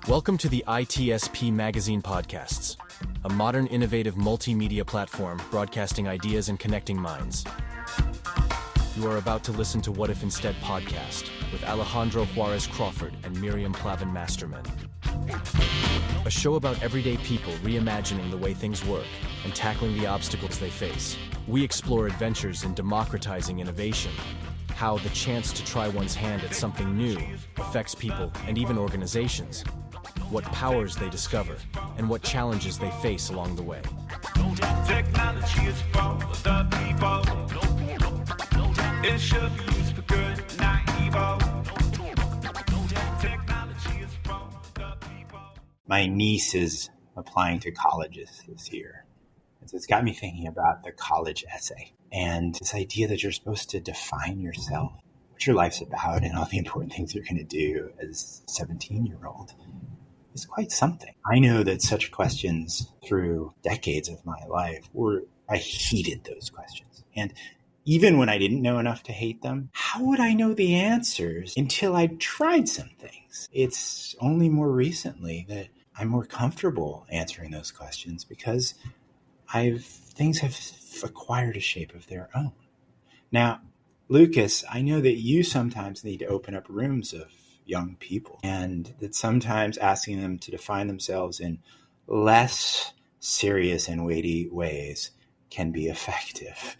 Welcome to the ITSP Magazine Podcasts, a modern, innovative multimedia platform broadcasting ideas and connecting minds. You are about to listen to What If Instead podcast with Alejandro Juárez Crawford and Miriam Plavin-Masterman. A show about everyday people reimagining the way things work and tackling the obstacles they face. We explore adventures in democratizing innovation, how the chance to try one's hand at something new affects people and even organizations, what powers they discover, and what challenges they face along the way. Technology is for the people. It should be used for good, not evil. Technology is for the people. My niece is applying to colleges this year. And so it's got me thinking about the college essay and this idea that you're supposed to define yourself, what your life's about, and all the important things you're going to do as a 17-year-old. Is quite something. I know that such questions through decades of my life I hated those questions. And even when I didn't know enough to hate them, how would I know the answers until I tried some things? It's only more recently that I'm more comfortable answering those questions because things have acquired a shape of their own. Now, Lucas, I know that you sometimes need to open up rooms of young people, and that sometimes asking them to define themselves in less serious and weighty ways can be effective.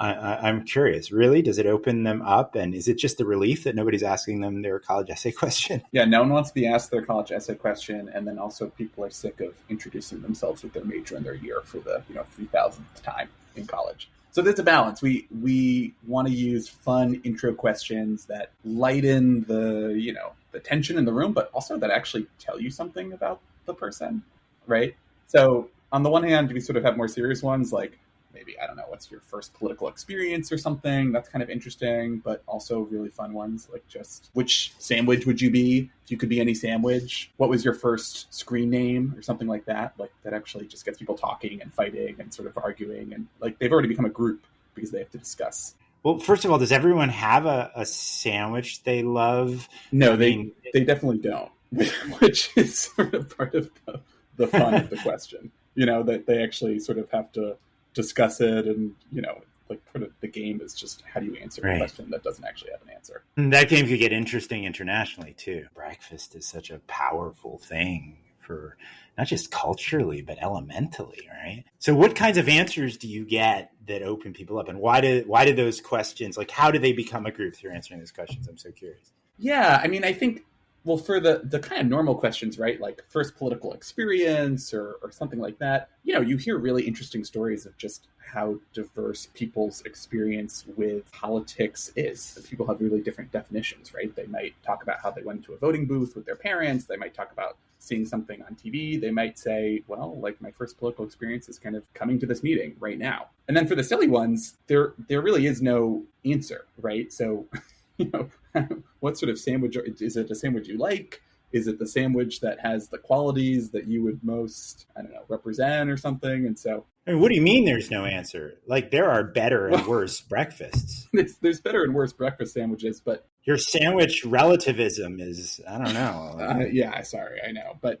I'm curious, really? Does it open them up? And is it just the relief that nobody's asking them their college essay question? Yeah, no one wants to be asked their college essay question. And then also people are sick of introducing themselves with their major and their year for the 3,000th time in college. So there's a balance. We want to use fun intro questions that lighten the tension in the room, but also that actually tell you something about the person, right? So on the one hand, we sort of have more serious ones like maybe, I don't know, what's your first political experience or something? That's kind of interesting, but also really fun ones like just which sandwich would you be if you could be any sandwich? What was your first screen name or something like that? Like that actually just gets people talking and fighting and sort of arguing, and like they've already become a group because they have to discuss. Well, first of all, does everyone have a sandwich they love? No, they definitely don't, which is sort of part of the fun of the question. That they actually sort of have to discuss it, and like part of the game is just how do you answer a question that doesn't actually have an answer. And that game could get interesting internationally too. Breakfast is such a powerful thing for not just culturally but elementally, right? So what kinds of answers do you get that open people up, and why do those questions, like how do they become a group through answering those questions? I'm so curious. Yeah, I mean, I think, well, for the kind of normal questions, right, like first political experience or something like that, you hear really interesting stories of just how diverse people's experience with politics is. People have really different definitions, right? They might talk about how they went to a voting booth with their parents. They might talk about seeing something on TV. They might say, well, like my first political experience is kind of coming to this meeting right now. And then for the silly ones, there really is no answer, right? So what sort of sandwich is it? A sandwich you like? Is it the sandwich that has the qualities that you would most, represent or something? And so, I mean, what do you mean there's no answer? Like there are better and worse breakfasts. There's better and worse breakfast sandwiches, but your sandwich relativism is, I don't know. Yeah, sorry, I know, but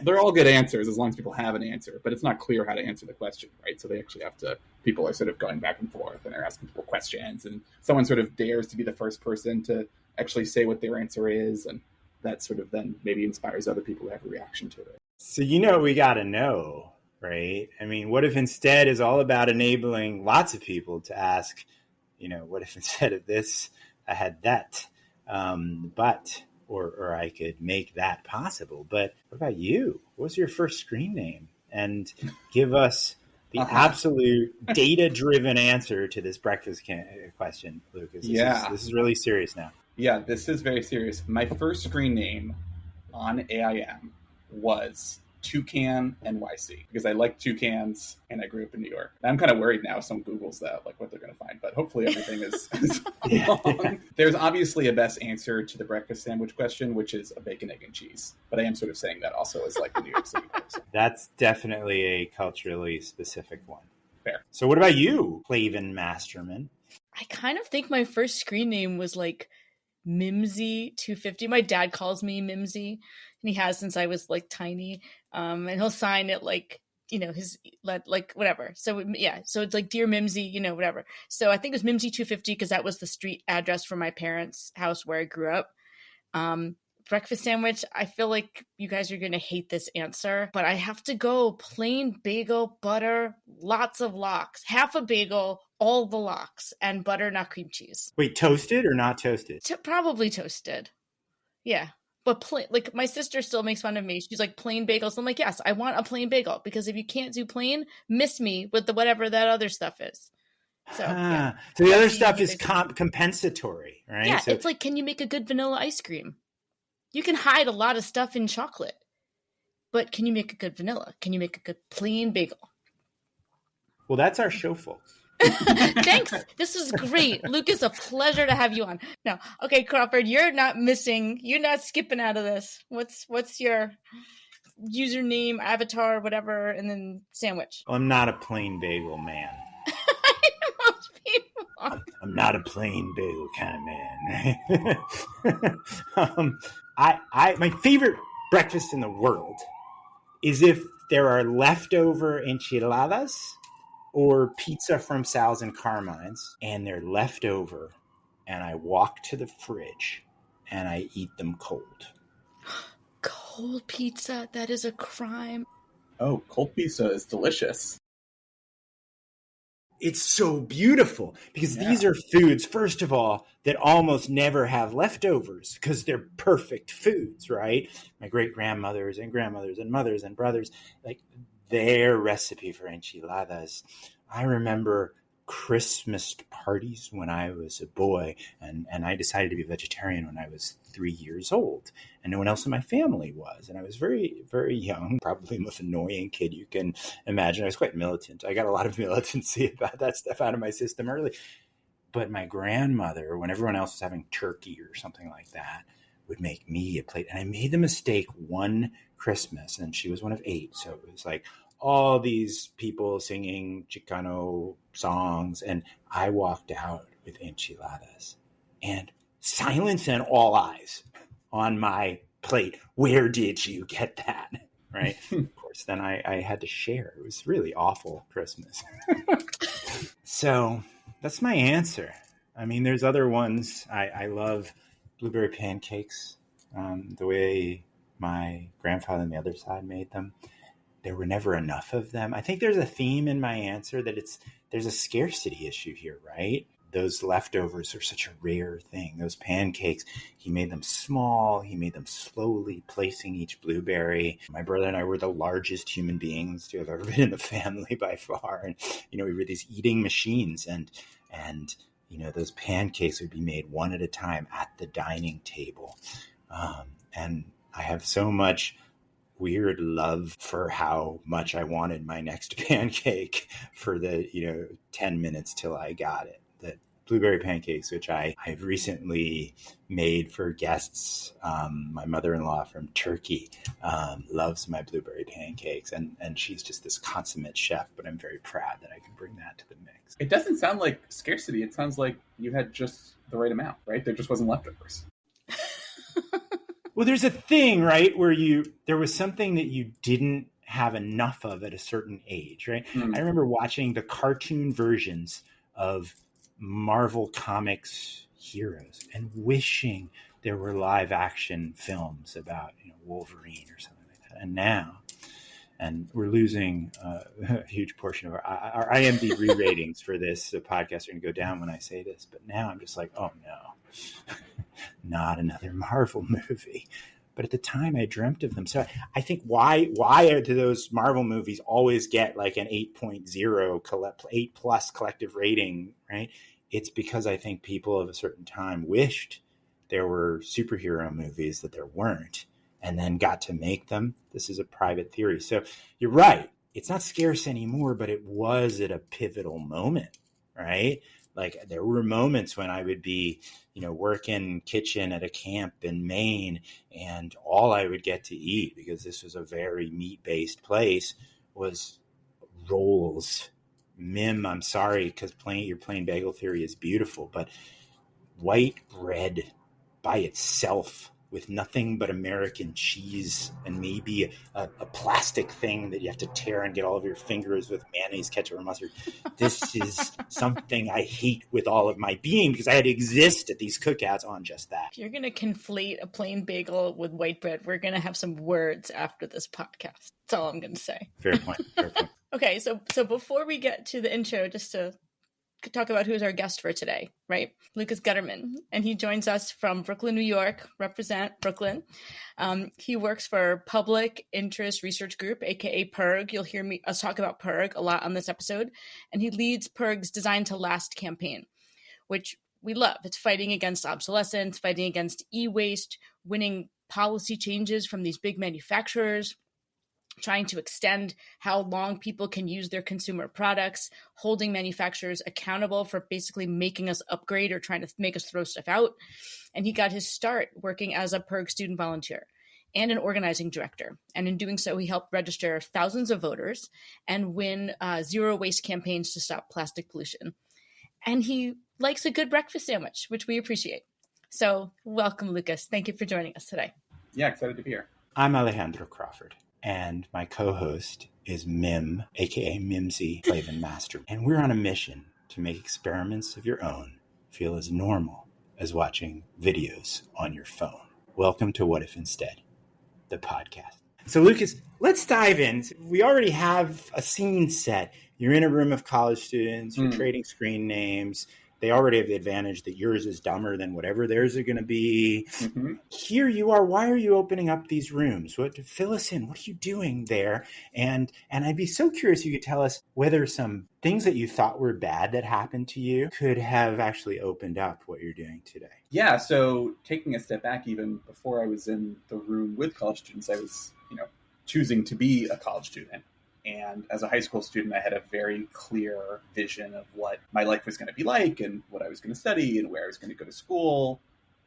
they're all good answers as long as people have an answer. But it's not clear how to answer the question, right? So they actually have to. People are sort of going back and forth, and they're asking people questions, and someone sort of dares to be the first person to actually say what their answer is, and that sort of then maybe inspires other people to have a reaction to it. So we got to know, right? I mean, what if instead is all about enabling lots of people to ask, what if instead of this, I had that, or I could make that possible. But what about you? What was your first screen name? And give us the absolute data-driven answer to this breakfast question, Lucas. This is really serious now. Yeah, this is very serious. My first screen name on AIM was Toucan NYC because I like toucans and I grew up in New York. I'm kind of worried now if someone Googles that, like what they're going to find, but hopefully everything is long. There's obviously a best answer to the breakfast sandwich question, which is a bacon, egg, and cheese. But I am sort of saying that also as like a New York City person. That's definitely a culturally specific one. Fair. So what about you, Plavin-Masterman? I kind of think my first screen name was like Mimsy 250. My dad calls me Mimsy, and he has since I was like tiny. And he'll sign it like, his like whatever. So yeah, so it's like Dear Mimsy, whatever. So I think it was Mimsy 250 because that was the street address for my parents' house where I grew up. Breakfast sandwich, I feel like you guys are going to hate this answer, but I have to go plain bagel, butter, lots of lox, half a bagel, all the lox, and butter, not cream cheese. Wait, toasted or not toasted? Probably toasted. Yeah. But like my sister still makes fun of me. She's like, plain bagels. I'm like, yes, I want a plain bagel, because if you can't do plain, miss me with the whatever that other stuff is. So, yeah. So the other stuff is compensatory, right? Yeah, so, it's like, can you make a good vanilla ice cream? You can hide a lot of stuff in chocolate, but can you make a good vanilla? Can you make a good plain bagel? Well, that's our show, folks. Thanks. This was great. Lucas, a pleasure to have you on. No. Okay, Crawford, you're not skipping out of this. What's your username, avatar, whatever, and then sandwich? Well, I'm not a plain bagel man. Most people are. I'm not a plain bagel kind of man. My favorite breakfast in the world is if there are leftover enchiladas or pizza from Sal's and Carmine's, and they're left over, and I walk to the fridge and I eat them cold. Cold pizza? That is a crime. Oh, cold pizza is delicious. It's so beautiful because these are foods, first of all, that almost never have leftovers because they're perfect foods, right? My great-grandmothers and grandmothers and mothers and brothers, like their recipe for enchiladas. I remember Christmas parties when I was a boy, and I decided to be a vegetarian when I was 3 years old, and no one else in my family was. And I was very, very young, probably the most annoying kid you can imagine. I was quite militant. I got a lot of militancy about that stuff out of my system early. But my grandmother, when everyone else was having turkey or something like that, would make me a plate. And I made the mistake one Christmas, and she was one of 8. So it was like all these people singing Chicano songs. And I walked out with enchiladas and silence and all eyes on my plate. Where did you get that? Right. Of course, then I had to share. It was really awful Christmas. So that's my answer. I mean, there's other ones. I love blueberry pancakes, the way my grandfather on the other side made them. There were never enough of them. I think there's a theme in my answer that there's a scarcity issue here, right? Those leftovers are such a rare thing. Those pancakes, he made them small. He made them slowly, placing each blueberry. My brother and I were the largest human beings to have ever been in the family by far. And, we were these eating machines, and those pancakes would be made one at a time at the dining table. And I have so much weird love for how much I wanted my next pancake for the 10 minutes till I got it. The blueberry pancakes, which I've recently made for guests. My mother-in-law from Turkey loves my blueberry pancakes, and she's just this consummate chef, but I'm very proud that I can bring that to the mix. It doesn't sound like scarcity. It sounds like you had just the right amount, right? There just wasn't leftovers. Well, there's a thing, right, where there was something that you didn't have enough of at a certain age, right? I remember watching the cartoon versions of Marvel Comics heroes and wishing there were live action films about, Wolverine or something like that. And now, and we're losing a huge portion of our IMDb ratings for this podcast are going to go down when I say this. But now I'm just like, oh no, not another Marvel movie. But at the time I dreamt of them. So I think why do those Marvel movies always get like an 8.0, 8 plus collective rating, right? It's because I think people of a certain time wished there were superhero movies that there weren't, and then got to make them. This is a private theory. So you're right. It's not scarce anymore, but it was at a pivotal moment, right? Like there were moments when I would be, working kitchen at a camp in Maine, and all I would get to eat, because this was a very meat-based place, was rolls. Mim, I'm sorry, because your plain bagel theory is beautiful, but white bread by itself with nothing but American cheese and maybe a plastic thing that you have to tear and get all of your fingers with mayonnaise, ketchup, or mustard. This is something I hate with all of my being because I had to exist at these cookouts on just that. If you're going to conflate a plain bagel with white bread, we're going to have some words after this podcast. That's all I'm going to say. Fair point. Fair point. Okay, so before we get to the intro, just to talk about who's our guest for today, right? Lucas Gutterman, and he joins us from Brooklyn, New York, represent Brooklyn. He works for Public Interest Research Group, aka PIRG. You'll hear us talk about PIRG a lot on this episode, and he leads PIRG's Design to Last campaign, which we love. It's fighting against obsolescence, fighting against e-waste, winning policy changes from these big manufacturers, trying to extend how long people can use their consumer products, holding manufacturers accountable for basically making us upgrade or trying to make us throw stuff out. And he got his start working as a PIRG student volunteer and an organizing director. And in doing so, he helped register thousands of voters and win zero waste campaigns to stop plastic pollution. And he likes a good breakfast sandwich, which we appreciate. So welcome, Lucas. Thank you for joining us today. Yeah, excited to be here. I'm Alejandro Crawford. And my co-host is Mim, aka Mimsy Plavin-Masterman. And we're on a mission to make experiments of your own feel as normal as watching videos on your phone. Welcome to What If Instead, the podcast. So Lucas, let's dive in. We already have a scene set. You're in a room of college students, you're trading screen names. They already have the advantage that yours is dumber than whatever theirs are going to be. Mm-hmm. Here you are. Why are you opening up these rooms? Fill us in. What are you doing there? And I'd be so curious if you could tell us whether some things that you thought were bad that happened to you could have actually opened up what you're doing today. Yeah. So taking a step back, even before I was in the room with college students, I was, choosing to be a college student. And as a high school student, I had a very clear vision of what my life was going to be like and what I was going to study and where I was going to go to school.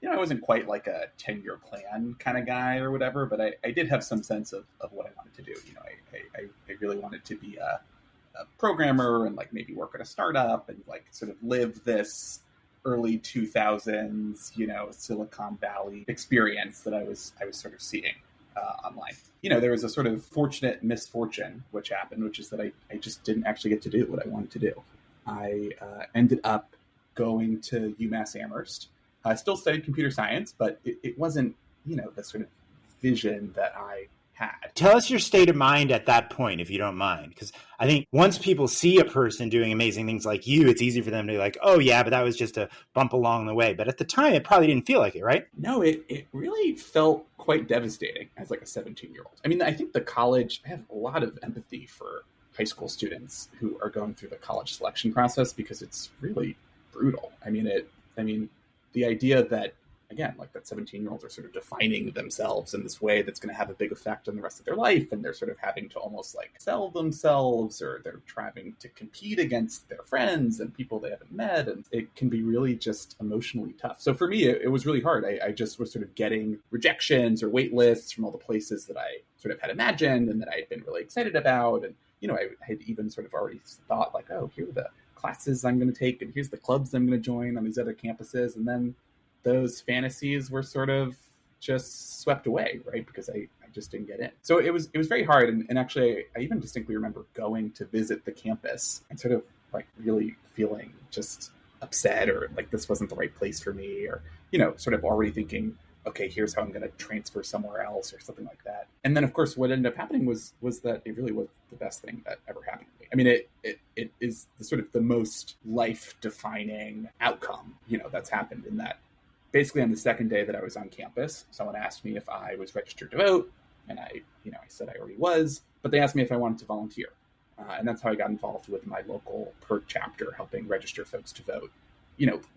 I wasn't quite like a 10-year plan kind of guy or whatever, but I did have some sense of what I wanted to do. I really wanted to be a programmer and like maybe work at a startup and like sort of live this early 2000s, Silicon Valley experience that I was sort of seeing online. There was a sort of fortunate misfortune which happened, which is that I just didn't actually get to do what I wanted to do. I ended up going to UMass Amherst. I still studied computer science, but it wasn't, the sort of vision that I had. Tell us your state of mind at that point, if you don't mind, because I think once people see a person doing amazing things like you, it's easy for them to be like, oh yeah, but that was just a bump along the way. But at the time, it probably didn't feel like it, right? No, it really felt quite devastating as like a 17-year-old. I mean, I think I have a lot of empathy for high school students who are going through the college selection process because it's really brutal. I mean, the idea that, again, like that 17-year-olds are sort of defining themselves in this way that's going to have a big effect on the rest of their life. And they're sort of having to almost like sell themselves, or they're trying to compete against their friends and people they haven't met. And it can be really just emotionally tough. So for me, it was really hard. I just was sort of getting rejections or wait lists from all the places that I sort of had imagined and that I had been really excited about. And, I had even sort of already thought like, oh, here are the classes I'm going to take and here's the clubs I'm going to join on these other campuses. And then those fantasies were sort of just swept away, right? Because I just didn't get in. So it was very hard. And actually, I even distinctly remember going to visit the campus and sort of like really feeling just upset or like this wasn't the right place for me, or, sort of already thinking, okay, here's how I'm going to transfer somewhere else or something like that. And then, of course, what ended up happening was that it really was the best thing that ever happened to me. I mean, it is the sort of the most life-defining outcome, that's happened in that. Basically, on the second day that I was on campus, someone asked me if I was registered to vote, and I said I already was, but they asked me if I wanted to volunteer. And that's how I got involved with my local PIRG chapter, helping register folks to vote,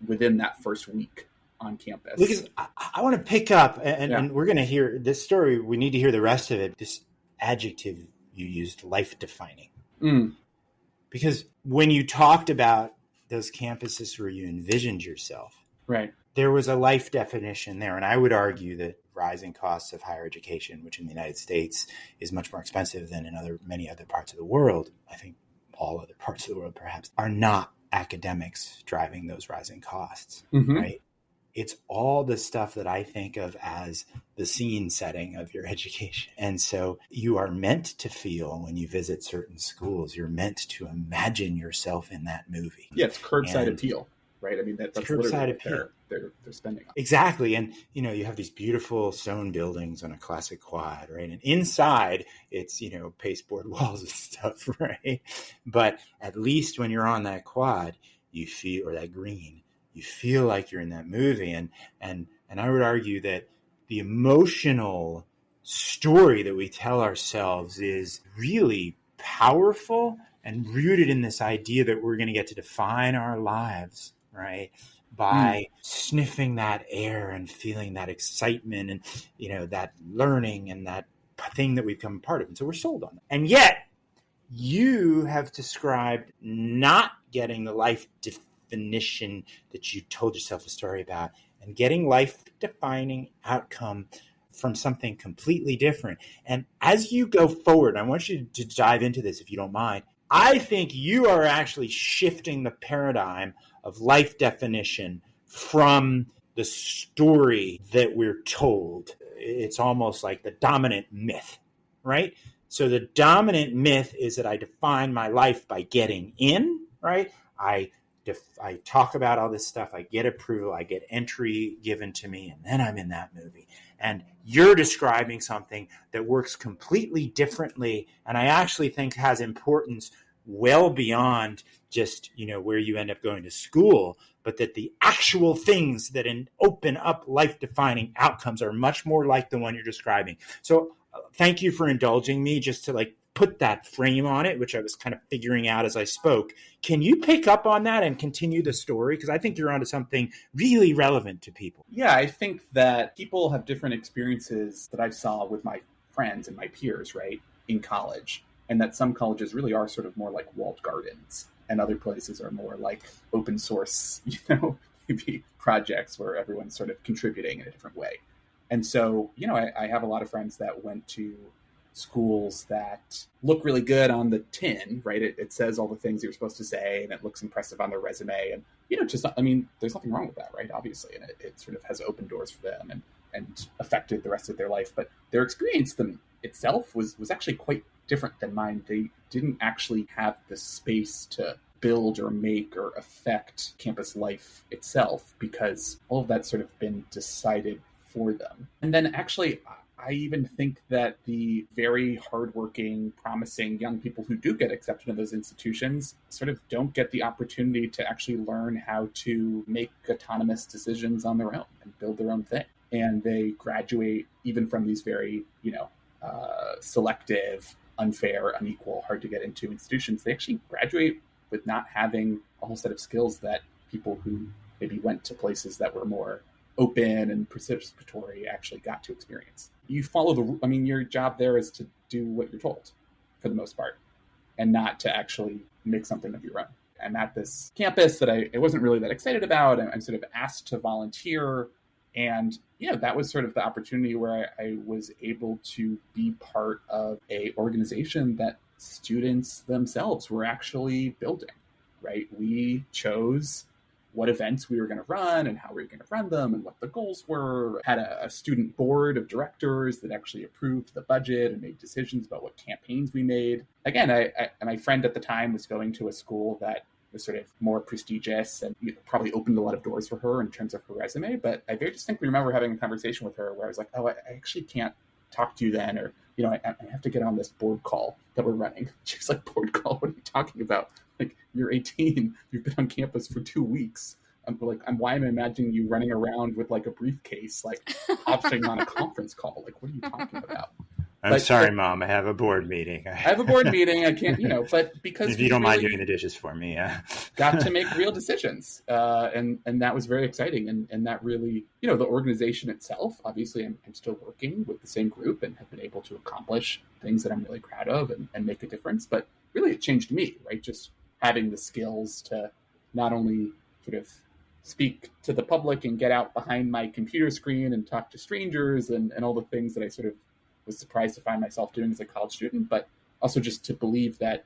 within that first week on campus. Because I want to pick up, and we're going to hear this story. We need to hear the rest of it. This adjective you used, life-defining. Because when you talked about those campuses where you envisioned yourself, right, there was a life definition there. And I would argue that rising costs of higher education, which in the United States is much more expensive than in many other parts of the world, I think all other parts of the world perhaps, are not academics driving those rising costs, right? it's all the stuff that I think of as the scene setting of your education. And so you are meant to feel when you visit certain schools, you're meant to imagine yourself in that movie. Yeah, it's curbside appeal, right? I mean, that's curbside appeal. appeal. They're spending on. Exactly. And, you have these beautiful stone buildings on a classic quad, right? And inside it's, pasteboard walls and stuff, right? But at least when you're on that quad, you feel, or that green, you feel like you're in that movie. And I would argue that the emotional story that we tell ourselves is really powerful and rooted in this idea that we're going to get to define our lives, right? By sniffing that air and feeling that excitement and, that learning and that thing that we've become a part of. And so we're sold on it. And yet you have described not getting the life definition that you told yourself a story about and getting life-defining outcome from something completely different. And as you go forward, I want you to dive into this if you don't mind. I think you are actually shifting the paradigm of life definition from the story that we're told. It's almost like the dominant myth, right? So the dominant myth is that I define my life by getting in, right? I talk about all this stuff. I get approval. I get entry given to me, and then I'm in that movie. And you're describing something that works completely differently, and I actually think has importance well beyond just, where you end up going to school, but that the actual things that open up life-defining outcomes are much more like the one you're describing. So thank you for indulging me just to put that frame on it, which I was kind of figuring out as I spoke. Can you pick up on that and continue the story? Because I think you're onto something really relevant to people. Yeah, I think that people have different experiences that I saw with my friends and my peers, right, in college. And that some colleges really are sort of more like walled gardens, and other places are more like open source, maybe projects where everyone's sort of contributing in a different way. And so, I have a lot of friends that went to schools that look really good on the tin, right? It says all the things you're supposed to say, and it looks impressive on their resume. And, there's nothing wrong with that, right? Obviously. And it sort of has opened doors for them and affected the rest of their life. But their experience itself was actually quite different than mine. They didn't actually have the space to build or make or affect campus life itself because all of that's sort of been decided for them. And then actually, I even think that the very hardworking, promising young people who do get accepted in those institutions sort of don't get the opportunity to actually learn how to make autonomous decisions on their own and build their own thing. And they graduate even from these very, selective, unfair, unequal, hard to get into institutions. They actually graduate with not having a whole set of skills that people who maybe went to places that were more open and participatory actually got to experience. You follow your job there is to do what you're told for the most part and not to actually make something of your own. I'm at this campus that I wasn't really that excited about. I'm sort of asked to volunteer. And, that was sort of the opportunity where I was able to be part of a organization that students themselves were actually building, right? We chose what events we were going to run and how we were going to run them and what the goals were. Had a student board of directors that actually approved the budget and made decisions about what campaigns we made. Again, my friend at the time was going to a school that was sort of more prestigious and probably opened a lot of doors for her in terms of her resume. But I very distinctly remember having a conversation with her where I was like, oh, I actually can't talk to you then, or, I have to get on this board call that we're running. She's like, board call? What are you talking about? Like, you're 18, you've been on campus for 2 weeks. Why am I imagining you running around with like a briefcase, like hopping on a conference call? Like, what are you talking about? I'm sorry, Mom. I have a board meeting. I have a board meeting. I can't, but because if you don't mind doing the dishes for me, yeah. got to make real decisions, and that was very exciting. And that really, the organization itself. Obviously, I'm still working with the same group and have been able to accomplish things that I'm really proud of and make a difference. But really, it changed me, right? Just having the skills to not only sort of speak to the public and get out behind my computer screen and talk to strangers and all the things that I sort of was surprised to find myself doing as a college student, but also just to believe that,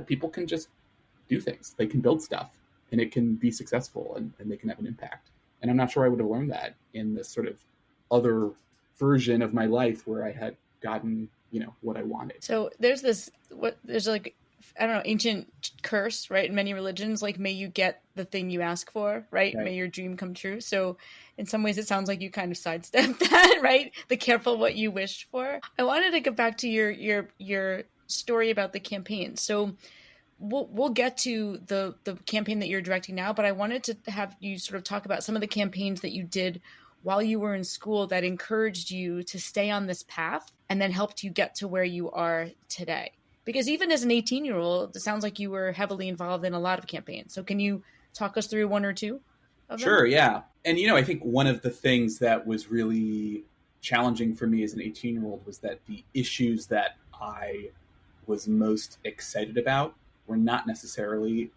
people can just do things. They can build stuff and it can be successful and they can have an impact. And I'm not sure I would have learned that in this sort of other version of my life where I had gotten, what I wanted. So there's like, I don't know, ancient curse, right? In many religions, like, may you get the thing you ask for, right? May your dream come true. So in some ways, it sounds like you kind of sidestepped that, right? The careful what you wished for. I wanted to get back to your story about the campaign. So we'll get to the campaign that you're directing now, but I wanted to have you sort of talk about some of the campaigns that you did while you were in school that encouraged you to stay on this path and then helped you get to where you are today. Because even as an 18-year-old, it sounds like you were heavily involved in a lot of campaigns. So can you talk us through one or two of them? Sure, yeah. And, I think one of the things that was really challenging for me as an 18-year-old was that the issues that I was most excited about were not necessarily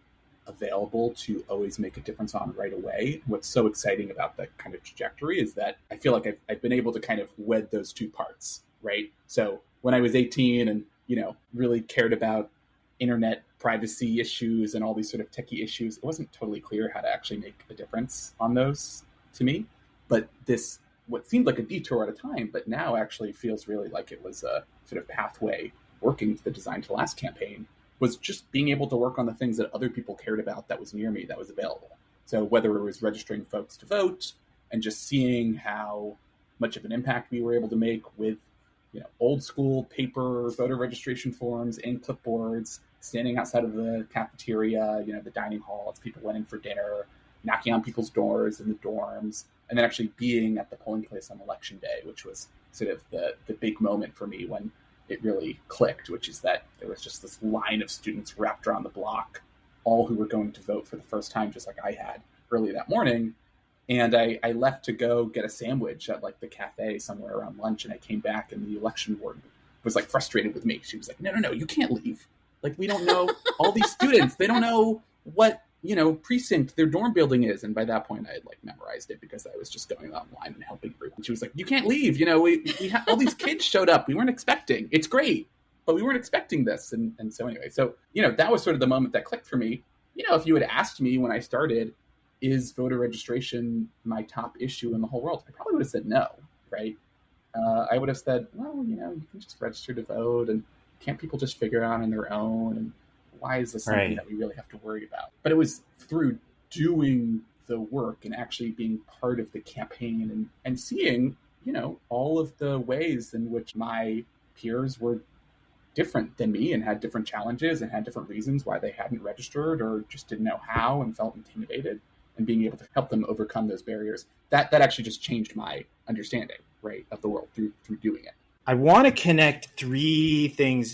available to always make a difference on right away. What's so exciting about that kind of trajectory is that I feel like I've been able to kind of wed those two parts, right? So when I was 18 and really cared about internet privacy issues and all these sort of techie issues, it wasn't totally clear how to actually make a difference on those to me. But this, what seemed like a detour at a time, but now actually feels really like it was a sort of pathway working to the Design to Last campaign, was just being able to work on the things that other people cared about that was near me, that was available. So whether it was registering folks to vote and just seeing how much of an impact we were able to make with old school paper voter registration forms and clipboards, standing outside of the cafeteria, the dining hall as people went in for dinner, knocking on people's doors in the dorms, and then actually being at the polling place on election day, which was sort of the big moment for me when it really clicked, which is that there was just this line of students wrapped around the block, all who were going to vote for the first time, just like I had early that morning. And I left to go get a sandwich at like the cafe somewhere around lunch. And I came back and the election warden was like frustrated with me. She was like, no, you can't leave. Like, we don't know all these students. They don't know what, precinct their dorm building is. And by that point I had like memorized it because I was just going online and helping everyone. She was like, you can't leave. We all these kids showed up. We weren't expecting. It's great, but we weren't expecting this. And so anyway, that was sort of the moment that clicked for me. If you had asked me when I started, is voter registration my top issue in the whole world? I probably would have said no, right? I would have said, well, you can just register to vote, and can't people just figure it out on their own? And why is this something that we really have to worry about? But it was through doing the work and actually being part of the campaign and seeing, all of the ways in which my peers were different than me and had different challenges and had different reasons why they hadn't registered or just didn't know how and felt intimidated, and being able to help them overcome those barriers. That actually just changed my understanding, right, of the world through doing it. I want to connect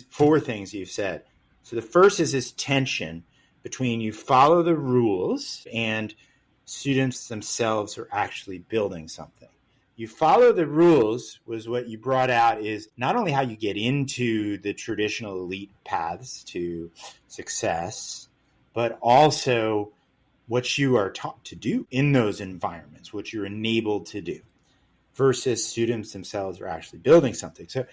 four things you've said. So the first is this tension between you follow the rules and students themselves are actually building something. You follow the rules was what you brought out is not only how you get into the traditional elite paths to success, but also what you are taught to do in those environments, what you're enabled to do, versus students themselves are actually building something. So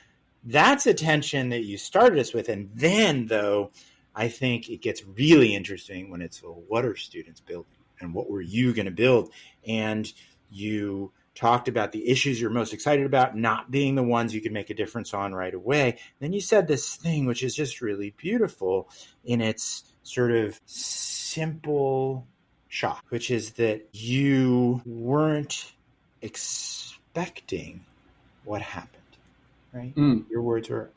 that's a tension that you started us with. And then, though, I think it gets really interesting when it's, well, what are students building? And what were you going to build? And you talked about the issues you're most excited about not being the ones you can make a difference on right away. Then you said this thing, which is just really beautiful in its sort of simple shock, which is that you weren't expecting what happened, right? Your words were,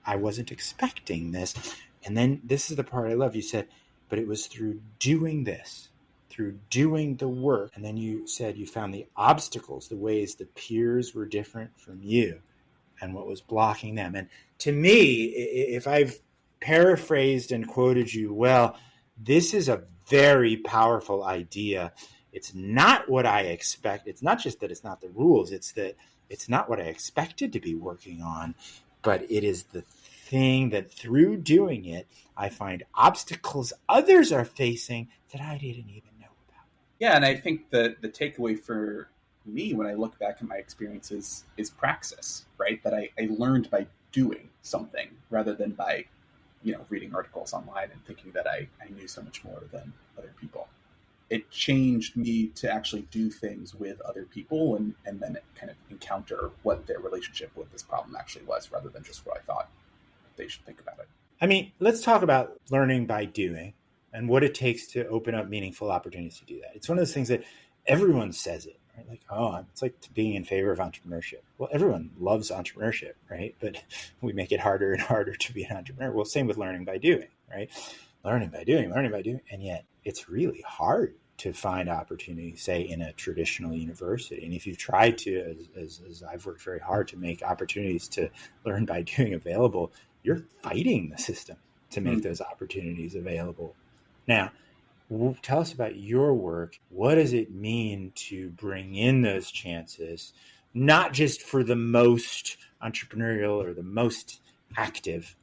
I wasn't expecting this. And then this is the part I love. You said, but it was through doing this, through doing the work. And then you said you found the obstacles, the ways the peers were different from you and what was blocking them. And to me, if I've paraphrased and quoted you well, this is a very powerful idea. It's not what I expect. It's not just that it's not the rules. It's that it's not what I expected to be working on, but it is the thing that through doing it, I find obstacles others are facing that I didn't even know about. Yeah, and I think the takeaway for me when I look back at my experiences is praxis, right? That I learned by doing something rather than by reading articles online and thinking that I knew so much more than other people. it changed me to actually do things with other people and then kind of encounter what their relationship with this problem actually was, rather than just what I thought they should think about it. I mean, let's talk about learning by doing and what it takes to open up meaningful opportunities to do that. It's one of those things that everyone says it, right? Like, oh, it's like being in favor of entrepreneurship. Well, everyone loves entrepreneurship, right? But we make it harder and harder to be an entrepreneur. Well, same with learning by doing, right? Learning by doing. And yet it's really hard to find opportunities, say, in a traditional university. And if you've tried to, as I've worked very hard to make opportunities to learn by doing available, you're fighting the system to make those opportunities available. Now, tell us about your work. What does it mean to bring in those chances, not just for the most entrepreneurial or the most active,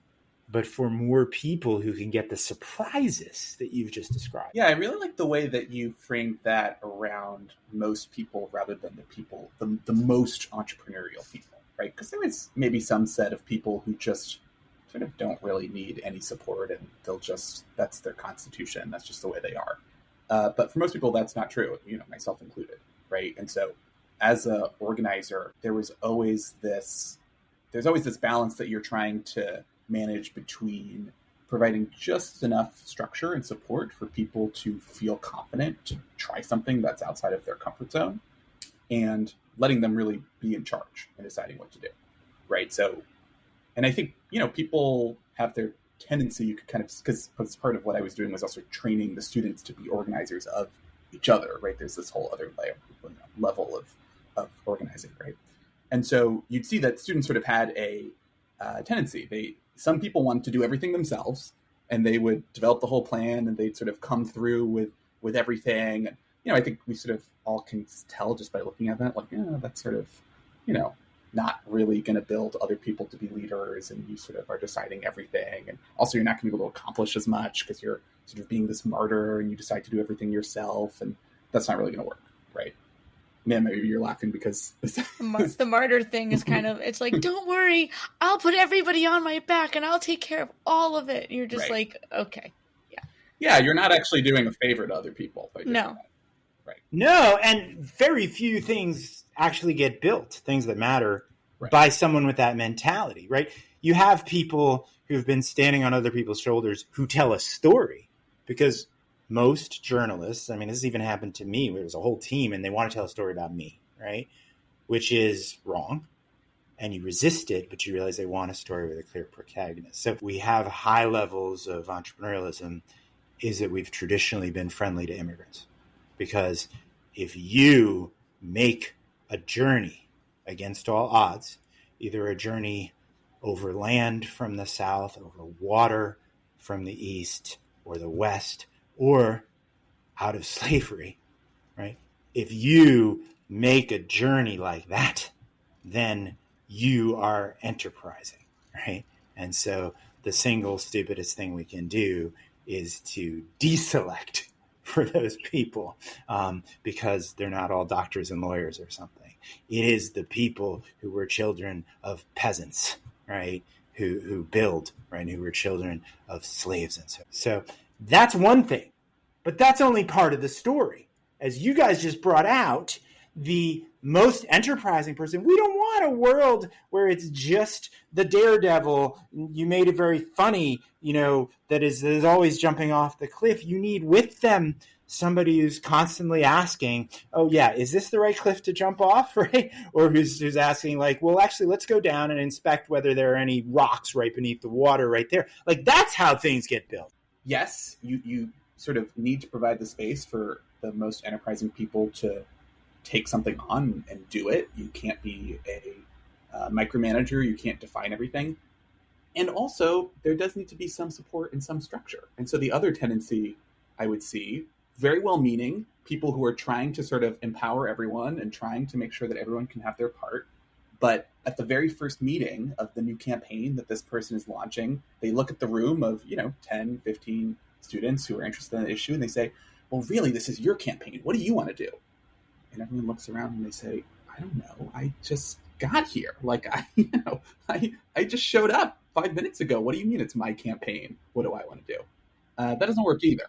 but for more people who can get the surprises that you've just described? Yeah, I really like the way that you framed that around most people rather than the most entrepreneurial people, right? Because there is maybe some set of people who just sort of don't really need any support, and that's their constitution. That's just the way they are. But for most people, that's not true, myself included, right? And so as an organizer, there's always this balance that you're trying to manage between providing just enough structure and support for people to feel confident to try something that's outside of their comfort zone, and letting them really be in charge and deciding what to do, right? So, and I think, people have their tendency, you could kind of, because part of what I was doing was also training the students to be organizers of each other, right? There's this whole other level of organizing, right? And so you'd see that students sort of had a tendency. Some people wanted to do everything themselves, and they would develop the whole plan, and they'd sort of come through with everything. And, I think we sort of all can tell just by looking at that, like, that's sort of, not really going to build other people to be leaders, and you sort of are deciding everything. And also you're not going to be able to accomplish as much because you're sort of being this martyr and you decide to do everything yourself, and that's not really going to work, right? Man, maybe you're laughing because the martyr thing is kind of, it's like, don't worry, I'll put everybody on my back and I'll take care of all of it. And you're just like, okay. Yeah, you're not actually doing a favor to other people. No. Right. No, and very few things actually get built, things that matter, by someone with that mentality, right? You have people who've been standing on other people's shoulders who tell a story, because most journalists, I mean, this even happened to me, where there was a whole team and they want to tell a story about me, right? Which is wrong. And you resist it, but you realize they want a story with a clear protagonist. So we have high levels of entrepreneurialism, is that we've traditionally been friendly to immigrants. Because if you make a journey against all odds, either a journey over land from the south, over water from the east or the west, or out of slavery, right? If you make a journey like that, then you are enterprising, right? And so the single stupidest thing we can do is to deselect for those people, because they're not all doctors and lawyers or something. It is the people who were children of peasants, right? Who build, right? Who were children of slaves and so that's one thing, but that's only part of the story. As you guys just brought out, the most enterprising person, we don't want a world where it's just the daredevil. You made it very funny, that is always jumping off the cliff. You need with them somebody who's constantly asking, oh yeah, is this the right cliff to jump off, right? Or who's asking like, well, actually, let's go down and inspect whether there are any rocks right beneath the water right there. Like, that's how things get built. Yes, you sort of need to provide the space for the most enterprising people to take something on and do it. You can't be a micromanager. You can't define everything. And also, there does need to be some support and some structure. And so the other tendency I would see, very well-meaning people who are trying to sort of empower everyone and trying to make sure that everyone can have their part. But at the very first meeting of the new campaign that this person is launching, they look at the room of, 10, 15 students who are interested in the issue, and they say, well, really, this is your campaign. What do you want to do? And everyone looks around and they say, I don't know. I just got here. Like, I just showed up 5 minutes ago. What do you mean it's my campaign? What do I want to do? That doesn't work either.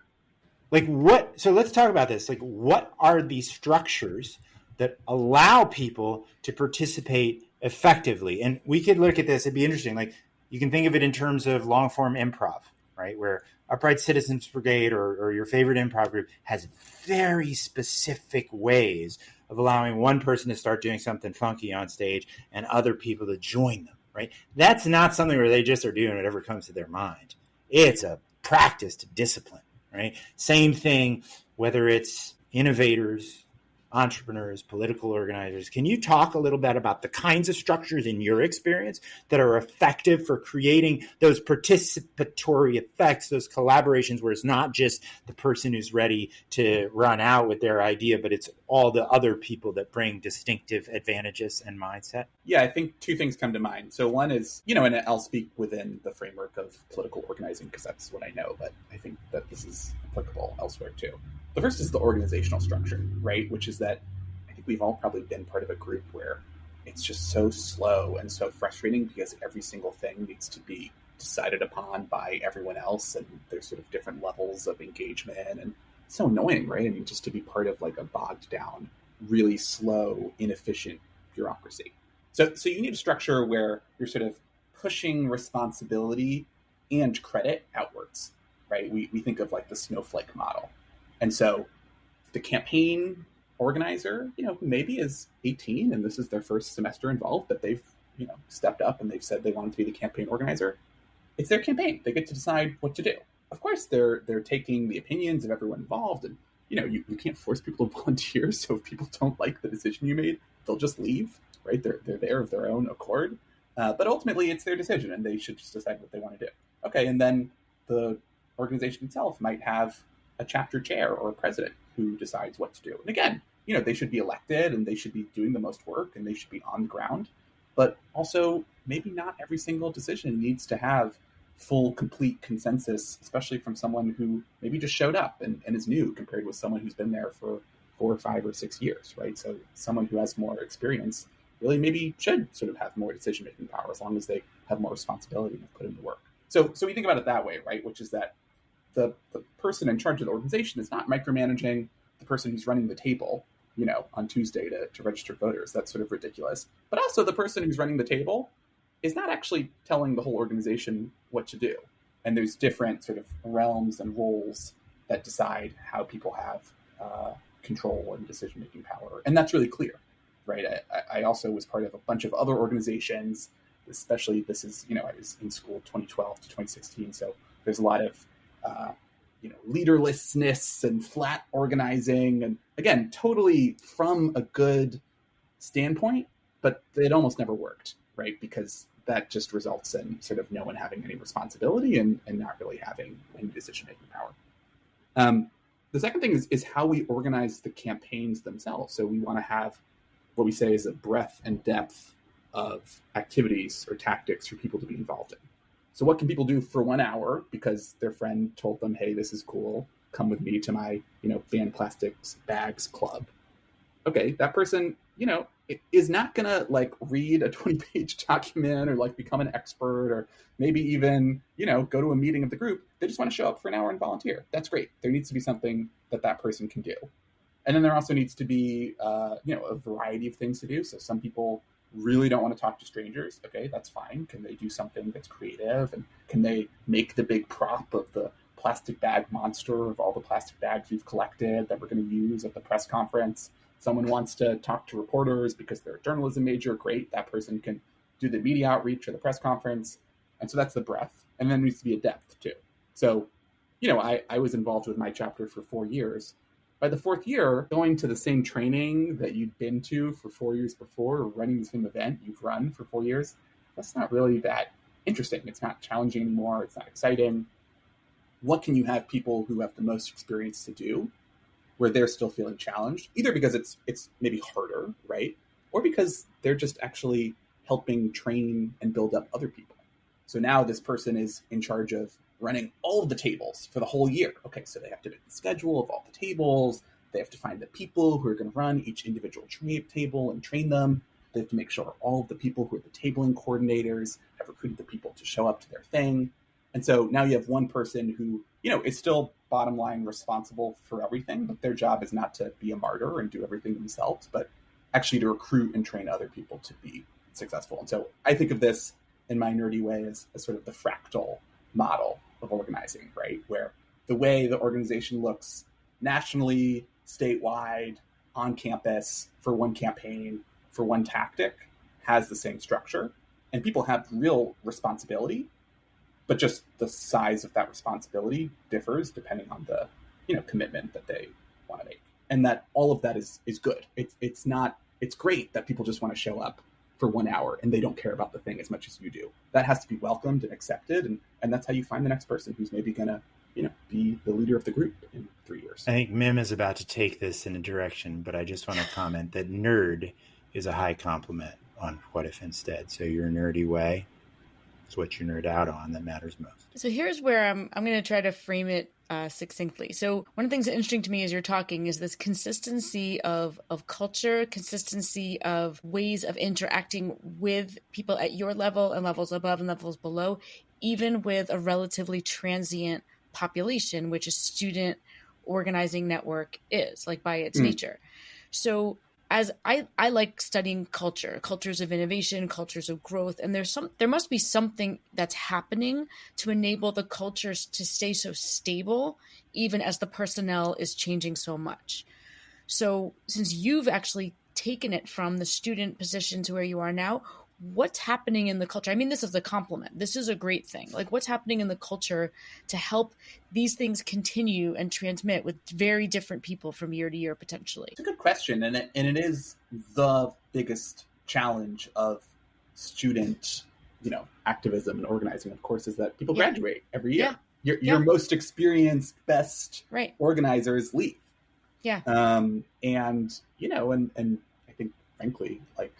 So let's talk about this. Like, what are these structures that allow people to participate effectively? And we could look at this. It'd be interesting. Like, you can think of it in terms of long form improv, right? Where Upright Citizens Brigade or your favorite improv group has very specific ways of allowing one person to start doing something funky on stage and other people to join them, right? That's not something where they just are doing whatever comes to their mind. It's a practiced discipline, right? Same thing, whether it's innovators, entrepreneurs, political organizers. Can you talk a little bit about the kinds of structures in your experience that are effective for creating those participatory effects, those collaborations where it's not just the person who's ready to run out with their idea, but it's all the other people that bring distinctive advantages and mindset? Yeah, I think two things come to mind. So one is, and I'll speak within the framework of political organizing because that's what I know, but I think that this is applicable elsewhere too. The first is the organizational structure, right? Which is that I think we've all probably been part of a group where it's just so slow and so frustrating because every single thing needs to be decided upon by everyone else. And there's sort of different levels of engagement. And it's so annoying, right? I mean, just to be part of like a bogged down, really slow, inefficient bureaucracy. So you need a structure where you're sort of pushing responsibility and credit outwards, right? We think of like the snowflake model. And so the campaign organizer, who maybe is 18 and this is their first semester involved, but they've, stepped up and they've said they wanted to be the campaign organizer. It's their campaign. They get to decide what to do. Of course, they're taking the opinions of everyone involved. And, you can't force people to volunteer. So if people don't like the decision you made, they'll just leave, right? They're there of their own accord. But ultimately, it's their decision and they should just decide what they want to do. Okay, and then the organization itself might have a chapter chair or a president who decides what to do. And again, they should be elected and they should be doing the most work and they should be on the ground. But also, maybe not every single decision needs to have full, complete consensus, especially from someone who maybe just showed up and is new compared with someone who's been there for 4 or 5 or 6 years, right? So someone who has more experience really maybe should sort of have more decision-making power as long as they have more responsibility and have put in the work. So we think about it that way, right? Which is that the person in charge of the organization is not micromanaging the person who's running the table, on Tuesday to register voters. That's sort of ridiculous. But also the person who's running the table is not actually telling the whole organization what to do. And there's different sort of realms and roles that decide how people have control and decision-making power. And that's really clear, right? I also was part of a bunch of other organizations, especially this is, I was in school 2012 to 2016. So there's a lot of leaderlessness and flat organizing. And again, totally from a good standpoint, but it almost never worked, right? Because that just results in sort of no one having any responsibility and not really having any decision-making power. The second thing is how we organize the campaigns themselves. So we want to have what we say is a breadth and depth of activities or tactics for people to be involved in. So what can people do for 1 hour because their friend told them, hey, this is cool. Come with me to my, ban plastics bags club. Okay, that person, is not going to like read a 20-page document or like become an expert or maybe even, go to a meeting of the group. They just want to show up for an hour and volunteer. That's great. There needs to be something that person can do. And then there also needs to be, a variety of things to do. So some people really don't want to talk to strangers. Okay, that's fine. Can they do something that's creative? And can they make the big prop of the plastic bag monster of all the plastic bags we've collected that we're going to use at the press conference? Someone wants to talk to reporters because they're a journalism major. Great. That person can do the media outreach or the press conference. And so that's the breadth. And then there needs to be a depth too. So, I was involved with my chapter for 4 years. By the 4th year, going to the same training that you'd been to for 4 years before, or running the same event you've run for 4 years, that's not really that interesting. It's not challenging anymore. It's not exciting. What can you have people who have the most experience to do where they're still feeling challenged, either because it's maybe harder, right? Or because they're just actually helping train and build up other people. So now this person is in charge of running all of the tables for the whole year. Okay, so they have to make the schedule of all the tables. They have to find the people who are going to run each individual table and train them. They have to make sure all of the people who are the tabling coordinators have recruited the people to show up to their thing. And so now you have one person who, is still bottom line responsible for everything, but their job is not to be a martyr and do everything themselves, but actually to recruit and train other people to be successful. And so I think of this in my nerdy way as sort of the fractal model of organizing, right? Where the way the organization looks nationally, statewide, on campus, for one campaign, for one tactic, has the same structure. And people have real responsibility, but just the size of that responsibility differs depending on the, commitment that they want to make. And that all of that is good. It's great that people just want to show up for 1 hour and they don't care about the thing as much as you do. That has to be welcomed and accepted. And that's how you find the next person who's maybe going to, be the leader of the group in 3 years. I think Mim is about to take this in a direction, but I just want to comment that nerd is a high compliment on What If Instead. So your nerdy way is what you nerd out on that matters most. So here's where I'm going to try to frame it succinctly. So one of the things that's interesting to me as you're talking is this consistency of culture, consistency of ways of interacting with people at your level and levels above and levels below, even with a relatively transient population, which a student organizing network is, like by its nature. So as I like studying cultures of innovation, cultures of growth, and there must be something that's happening to enable the cultures to stay so stable, even as the personnel is changing so much. So since you've actually taken it from the student position to where you are now, what's happening in the culture? I mean, this is a compliment. This is a great thing. Like, what's happening in the culture to help these things continue and transmit with very different people from year to year, potentially? It's a good question. And it is the biggest challenge of student, activism and organizing, of course, is that people graduate every year. Your most experienced, best organizers leave. Yeah. And I think, frankly, like,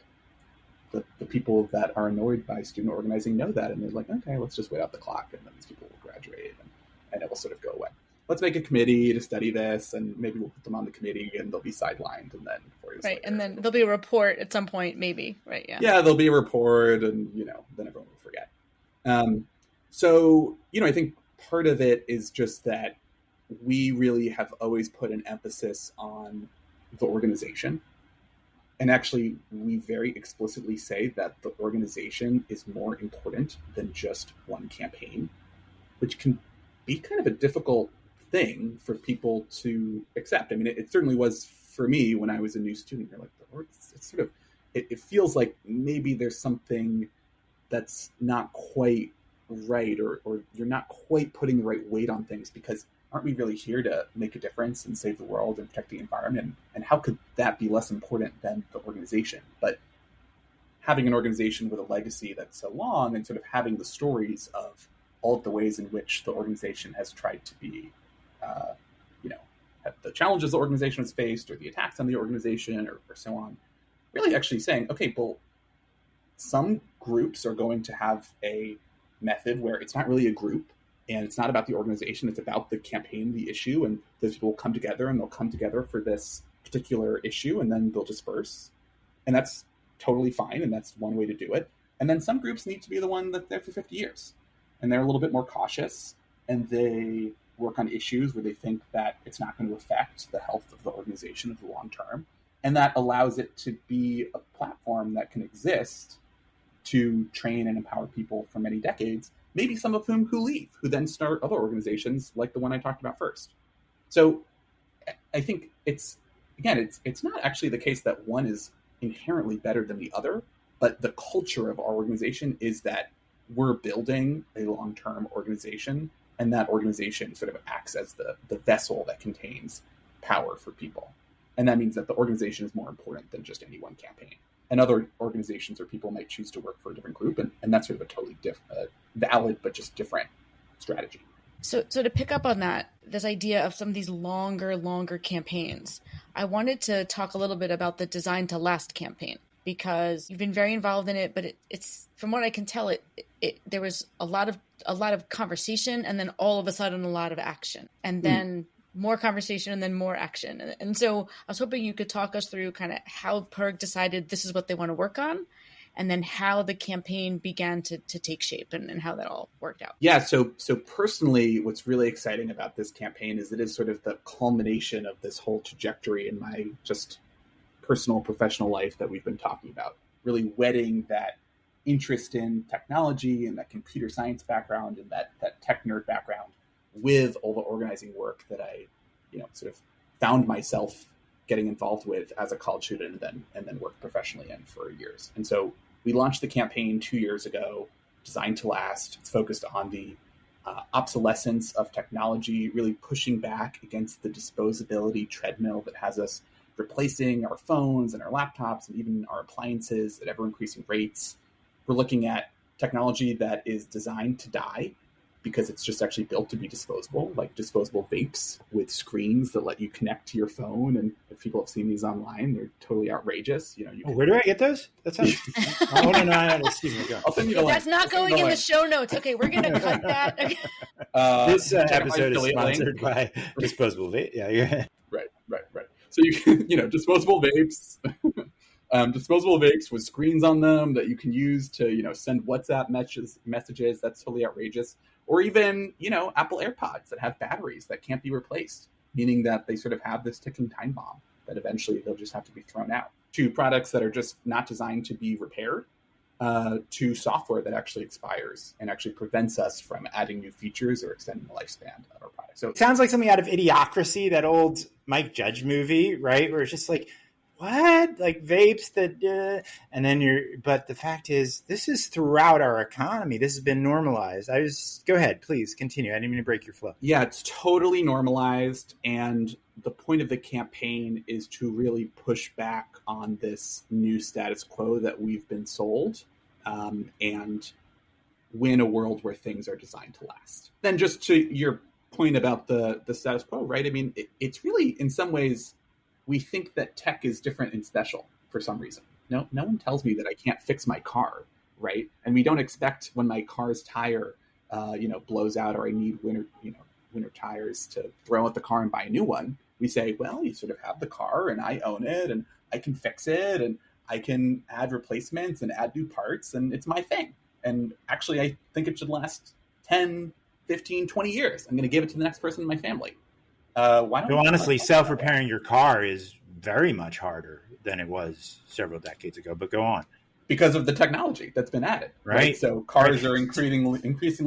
the people that are annoyed by student organizing know that, and they're like, okay, let's just wait out the clock, and then these people will graduate, and it will sort of go away. Let's make a committee to study this, and maybe we'll put them on the committee, and they'll be sidelined, and then 4 years later, and then there'll be a report at some point, maybe, right? Yeah, there'll be a report, and then everyone will forget. So I think part of it is just that we really have always put an emphasis on the organization. And actually, we very explicitly say that the organization is more important than just one campaign, which can be kind of a difficult thing for people to accept. I mean, it certainly was for me when I was a new student. You're like, it's sort of, it feels like maybe there's something that's not quite right, or you're not quite putting the right weight on things, because aren't we really here to make a difference and save the world and protect the environment? And how could that be less important than the organization? But having an organization with a legacy that's so long, and sort of having the stories of all of the ways in which the organization has tried to be, the challenges the organization has faced, or the attacks on the organization, or so on, really actually saying, okay, well, some groups are going to have a method where it's not really a group, and it's not about the organization, it's about the campaign, the issue, and those people will come together, and they'll come together for this particular issue, and then they'll disperse. And that's totally fine, and that's one way to do it. And then some groups need to be the one that's there for 50 years. And they're a little bit more cautious, and they work on issues where they think that it's not going to affect the health of the organization of the long term. And that allows it to be a platform that can exist to train and empower people for many decades, maybe some of whom who leave, who then start other organizations like the one I talked about first. So I think it's not actually the case that one is inherently better than the other, but the culture of our organization is that we're building a long-term organization, and that organization sort of acts as the vessel that contains power for people. And that means that the organization is more important than just any one campaign. And other organizations or people might choose to work for a different group, and that's sort of a totally valid but just different strategy. So to pick up on that, this idea of some of these longer campaigns, I wanted to talk a little bit about the Design to Last campaign, because you've been very involved in it, but it's from what I can tell, there was a lot of conversation, and then all of a sudden a lot of action, and then more conversation, and then more action. And so I was hoping you could talk us through kind of how PIRG decided this is what they want to work on, and then how the campaign began to take shape and how that all worked out. Yeah, so personally, what's really exciting about this campaign is it is sort of the culmination of this whole trajectory in my just personal professional life that we've been talking about, really wedding that interest in technology and that computer science background and that tech nerd background with all the organizing work that I, sort of found myself getting involved with as a college student and then worked professionally in for years. And so we launched the campaign 2 years ago, Designed to Last. It's focused on the obsolescence of technology, really pushing back against the disposability treadmill that has us replacing our phones and our laptops and even our appliances at ever increasing rates. We're looking at technology that is designed to die because it's just actually built to be disposable, like disposable vapes with screens that let you connect to your phone. And if people have seen these online, they're totally outrageous. Where do I get those? That sounds. Oh no! Excuse me. Go. I'll send you the link. That's not going in the show notes. Okay, we're gonna cut that. This episode is sponsored by disposable vape. Yeah, you're right. So you can, disposable vapes. Disposable vapes with screens on them that you can use to, send WhatsApp messages. That's totally outrageous. Or even, Apple AirPods that have batteries that can't be replaced, meaning that they sort of have this ticking time bomb that eventually they'll just have to be thrown out. To products that are just not designed to be repaired, to software that actually expires and actually prevents us from adding new features or extending the lifespan of our product. So it sounds like something out of Idiocracy, that old Mike Judge movie, right? Where it's just like, what? Like vapes that, and then but the fact is, this is throughout our economy. This has been normalized. Go ahead, please continue. I didn't mean to break your flow. Yeah, it's totally normalized. And the point of the campaign is to really push back on this new status quo that we've been sold, and win a world where things are designed to last. Then just to your point about the status quo, right? I mean, it's really, in some ways, we think that tech is different and special for some reason. No one tells me that I can't fix my car, right? And we don't expect when my car's tire, blows out or I need winter tires to throw out the car and buy a new one. We say, well, you sort of have the car and I own it and I can fix it and I can add replacements and add new parts and it's my thing. And actually, I think it should last 10, 15, 20 years. I'm going to give it to the next person in my family. Honestly, self-repairing your car is very much harder than it was several decades ago, but go on. Because of the technology that's been added. Right? So cars are increasingly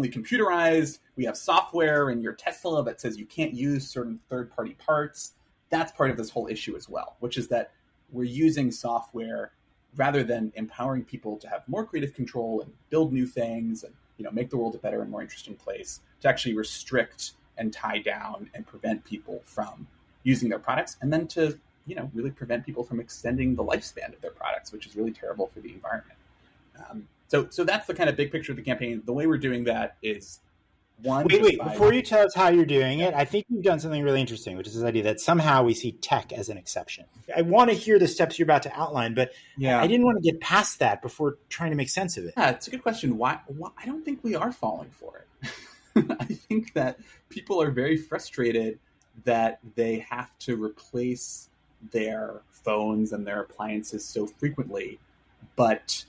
computerized. We have software in your Tesla that says you can't use certain third-party parts. That's part of this whole issue as well, which is that we're using software rather than empowering people to have more creative control and build new things and make the world a better and more interesting place, to actually restrict and tie down and prevent people from using their products, and then to, really prevent people from extending the lifespan of their products, which is really terrible for the environment. So that's the kind of big picture of the campaign. The way we're doing that is one. Wait, before you tell us how you're doing it, I think you've done something really interesting, which is this idea that somehow we see tech as an exception. I want to hear the steps you're about to outline, but I didn't want to get past that before trying to make sense of it. Yeah, it's a good question. Why I don't think we are falling for it. I think that people are very frustrated that they have to replace their phones and their appliances so frequently, but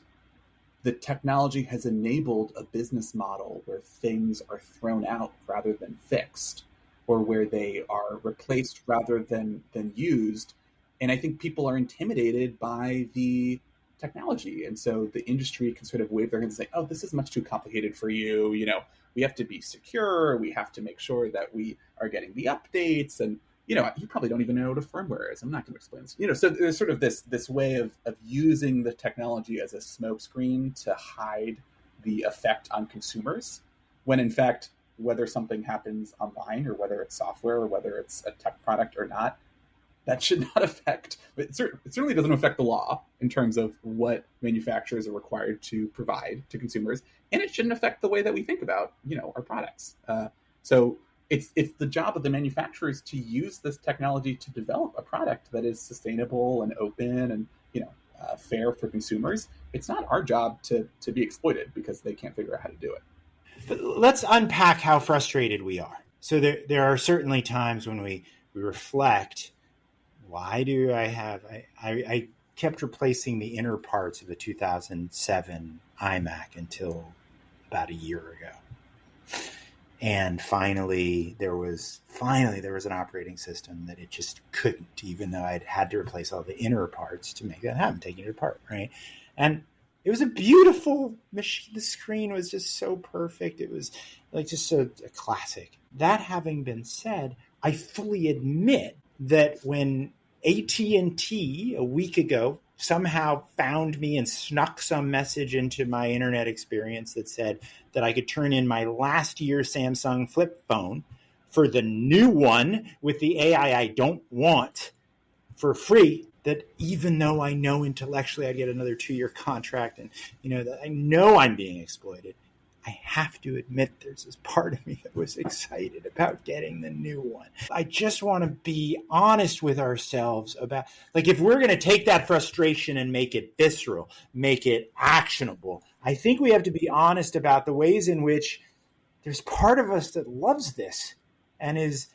the technology has enabled a business model where things are thrown out rather than fixed, or where they are replaced rather than used. And I think people are intimidated by the technology. And so the industry can sort of wave their hands and say, oh, this is much too complicated for you. We have to be secure. We have to make sure that we are getting the updates. And, you probably don't even know what a firmware is. I'm not going to explain this. So there's sort of this way of using the technology as a smokescreen to hide the effect on consumers, when in fact, whether something happens online or whether it's software or whether it's a tech product or not, that should not affect, it certainly doesn't affect the law in terms of what manufacturers are required to provide to consumers. And it shouldn't affect the way that we think about, our products. So it's the job of the manufacturers to use this technology to develop a product that is sustainable and open and, fair for consumers. It's not our job to be exploited because they can't figure out how to do it. But let's unpack how frustrated we are. So there are certainly times when we reflect, why do I kept replacing the inner parts of the 2007 iMac until about a year ago. And finally there was an operating system that it just couldn't, even though I'd had to replace all the inner parts to make that happen, taking it apart, right? And it was a beautiful machine. The screen was just so perfect. It was like just a classic. That having been said, I fully admit that when AT&T a week ago somehow found me and snuck some message into my internet experience that said that I could turn in my last year Samsung flip phone for the new one with the AI I don't want for free, that even though I know intellectually I'd get another 2-year contract and, that I know I'm being exploited, I have to admit there's this part of me that was excited about getting the new one. I just want to be honest with ourselves about, like, if we're going to take that frustration and make it visceral, make it actionable, I think we have to be honest about the ways in which there's part of us that loves this and is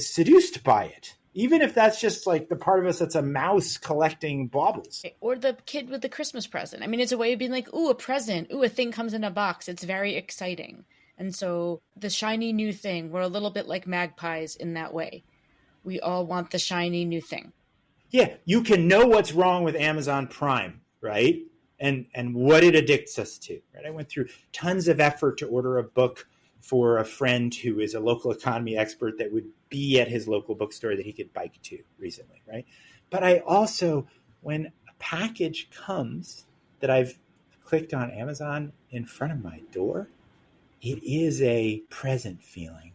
seduced by it. Even if that's just like the part of us that's a mouse collecting baubles. Or the kid with the Christmas present. I mean, it's a way of being like, ooh, a present. Ooh, a thing comes in a box. It's very exciting. And so the shiny new thing, we're a little bit like magpies in that way. We all want the shiny new thing. Yeah, you can know what's wrong with Amazon Prime, right? And what it addicts us to, right? I went through tons of effort to order a book for a friend who is a local economy expert that would be at his local bookstore that he could bike to recently, right? But I also, when a package comes that I've clicked on Amazon in front of my door, it is a present feeling,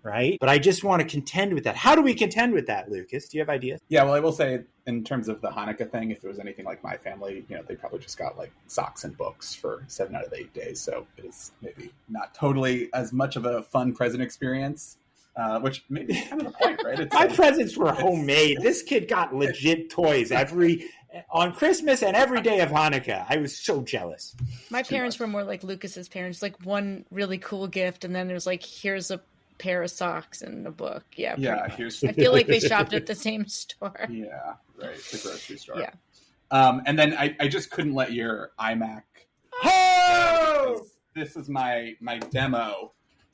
right? But I just want to contend with that. How do we contend with that, Lucas? Do you have ideas? Yeah, well, I will say in terms of the Hanukkah thing, if it was anything like my family, they probably just got like socks and books for 7 out of the 8 days. So it is maybe not totally as much of a fun present experience, which maybe is kind of the point, right? My presents were homemade. This kid got legit toys on Christmas and every day of Hanukkah. I was so jealous. My parents were more like Lucas's parents, like one really cool gift, and then there's like, here's a pair of socks and a book. Yeah. I feel like they shopped at the same store. Yeah, right. The grocery store. Yeah. And then I just couldn't let your iMac. Oh! This is my demo.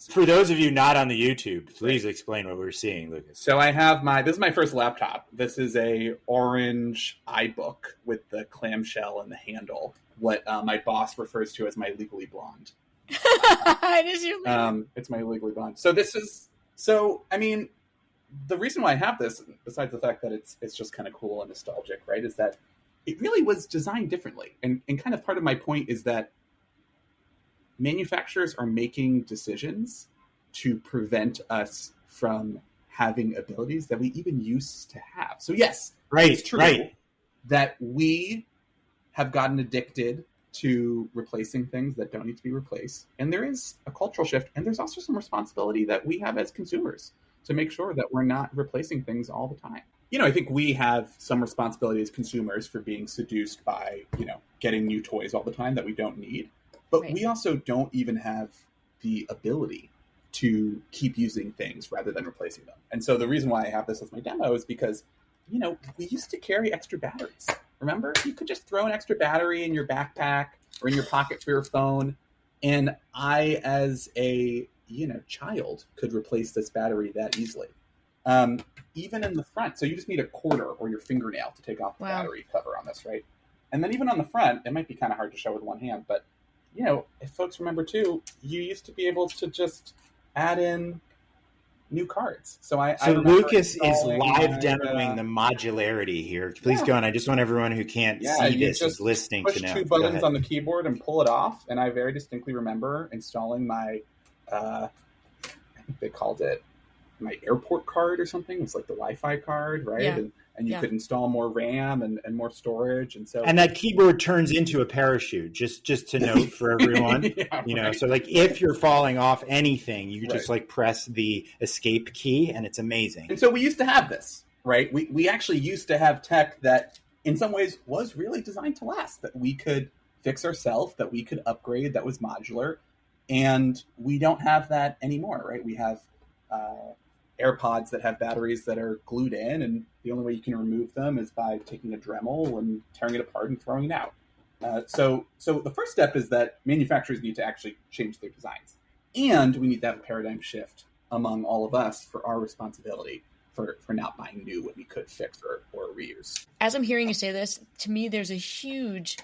For those of you not on the YouTube, please explain what we're seeing, Lucas. So I have this is my first laptop. This is a orange iBook with the clamshell and the handle. What my boss refers to as my Legally Blonde. It's my Legally Blonde. I mean, the reason why I have this, besides the fact that it's just kind of cool and nostalgic, right, is that it really was designed differently. And kind of part of my point is that manufacturers are making decisions to prevent us from having abilities that we even used to have. So yes, it's true that we have gotten addicted to replacing things that don't need to be replaced. And there is a cultural shift, and there's also some responsibility that we have as consumers to make sure that we're not replacing things all the time. I think we have some responsibility as consumers for being seduced by, getting new toys all the time that we don't need. But we also don't even have the ability to keep using things rather than replacing them. And so the reason why I have this as my demo is because, we used to carry extra batteries. Remember? You could just throw an extra battery in your backpack or in your pocket for your phone. And I, as a, child, could replace this battery that easily. Even in the front. So you just need a quarter or your fingernail to take off the battery cover on this, right? And then even on the front, it might be kind of hard to show with one hand, but if folks remember too, you used to be able to just add in new cards. So Lucas is live demoing the modularity here. Please go on. I just want everyone who can't see this is listening to know. Push 2 buttons on the keyboard and pull it off. And I very distinctly remember installing my, I think they called it my airport card or something. It's like the Wi-Fi card, right? Yeah. And you could install more RAM and more storage. And that keyboard turns into a parachute, just to note for everyone. So like if you're falling off anything, you just like press the escape key and it's amazing. And so we used to have this, right? We actually used to have tech that in some ways was really designed to last, that we could fix ourselves, that we could upgrade, that was modular. And we don't have that anymore, right? We have AirPods that have batteries that are glued in, and the only way you can remove them is by taking a Dremel and tearing it apart and throwing it out. So the first step is that manufacturers need to actually change their designs. And we need to have a paradigm shift among all of us for our responsibility for not buying new when we could fix or reuse. As I'm hearing you say this, to me, there's a huge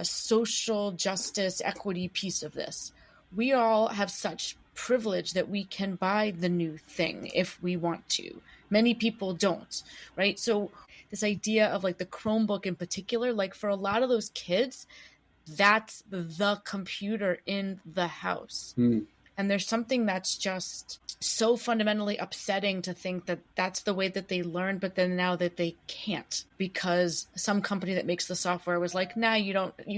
social justice equity piece of this. We all have such privilege that we can buy the new thing if we want to. Many people don't, right? So this idea of like the Chromebook in particular, like for a lot of those kids, that's the computer in the house. And there's something that's just so fundamentally upsetting to think that that's the way that they learn, but then now that they can't because some company that makes the software was like, nah, you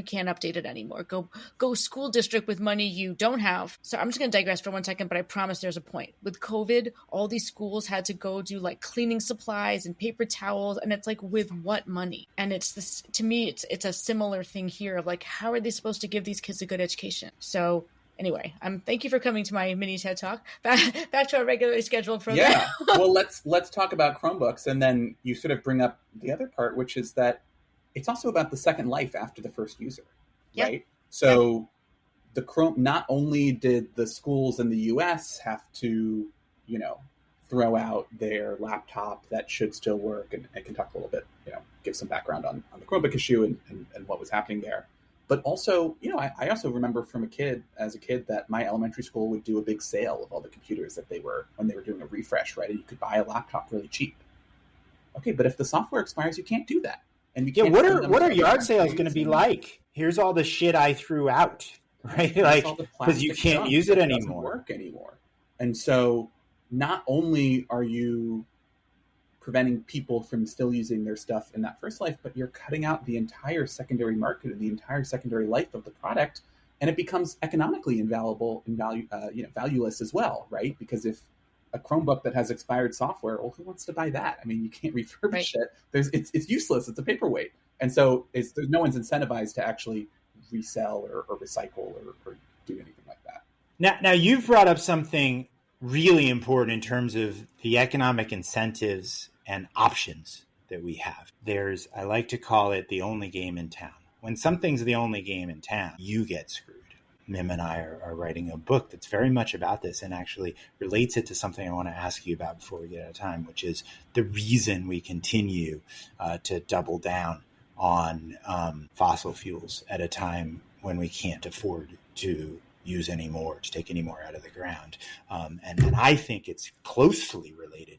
can't update it anymore. Go school district with money you don't have. So I'm just going to digress for 1 second, but I promise there's a point. With COVID, all these schools had to go do like cleaning supplies and paper towels. And it's like, with what money? And it's this, to me, it's a similar thing here of like, how are they supposed to give these kids a good education? So anyway, thank you for coming to my mini TED Talk. Back to our regularly scheduled program. Yeah. Well, let's talk about Chromebooks, and then you sort of bring up the other part, which is that it's also about the second life after the first user, right? So the Chrome, not only did the schools in the U.S. have to, throw out their laptop that should still work, and I can talk a little bit, give some background on the Chromebook issue and what was happening there. But also, I also remember as a kid, that my elementary school would do a big sale of all the computers that when they were doing a refresh, right? And you could buy a laptop really cheap. Okay, but if the software expires, you can't do that. And you can't. What are yard sales going to be like? Here's all the shit I threw out, right? Like, because you can't use it anymore. Doesn't work anymore. And so, not only are you preventing people from still using their stuff in that first life, but you're cutting out the entire secondary market and the entire secondary life of the product, and it becomes economically invaluable and valueless as well, right? Because if a Chromebook that has expired software, well, who wants to buy that? I mean, you can't refurbish it. It's useless. It's a paperweight, and so there's no one's incentivized to actually resell or recycle or do anything like that. Now you've brought up something really important in terms of the economic incentives and options that we have. I like to call it the only game in town. When something's the only game in town, you get screwed. Mim and I are writing a book that's very much about this and actually relates it to something I want to ask you about before we get out of time, which is the reason we continue to double down on fossil fuels at a time when we can't afford to use any more, to take any more out of the ground. And I think it's closely related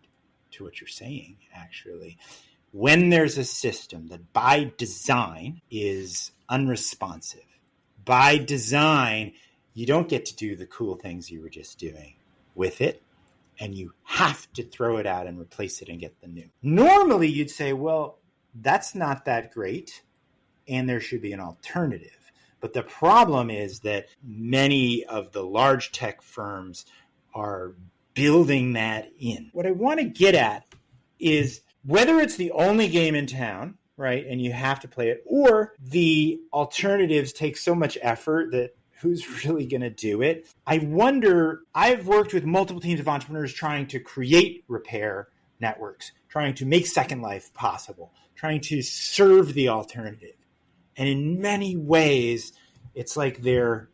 to what you're saying, actually. When there's a system that by design is unresponsive, by design, you don't get to do the cool things you were just doing with it, and you have to throw it out and replace it and get the new. Normally, you'd say, well, that's not that great, and there should be an alternative. But the problem is that many of the large tech firms are building that in. What I want to get at is whether it's the only game in town, right, and you have to play it, or the alternatives take so much effort that who's really going to do it? I wonder, I've worked with multiple teams of entrepreneurs trying to create repair networks, trying to make Second Life possible, trying to serve the alternative. And in many ways, it's like they're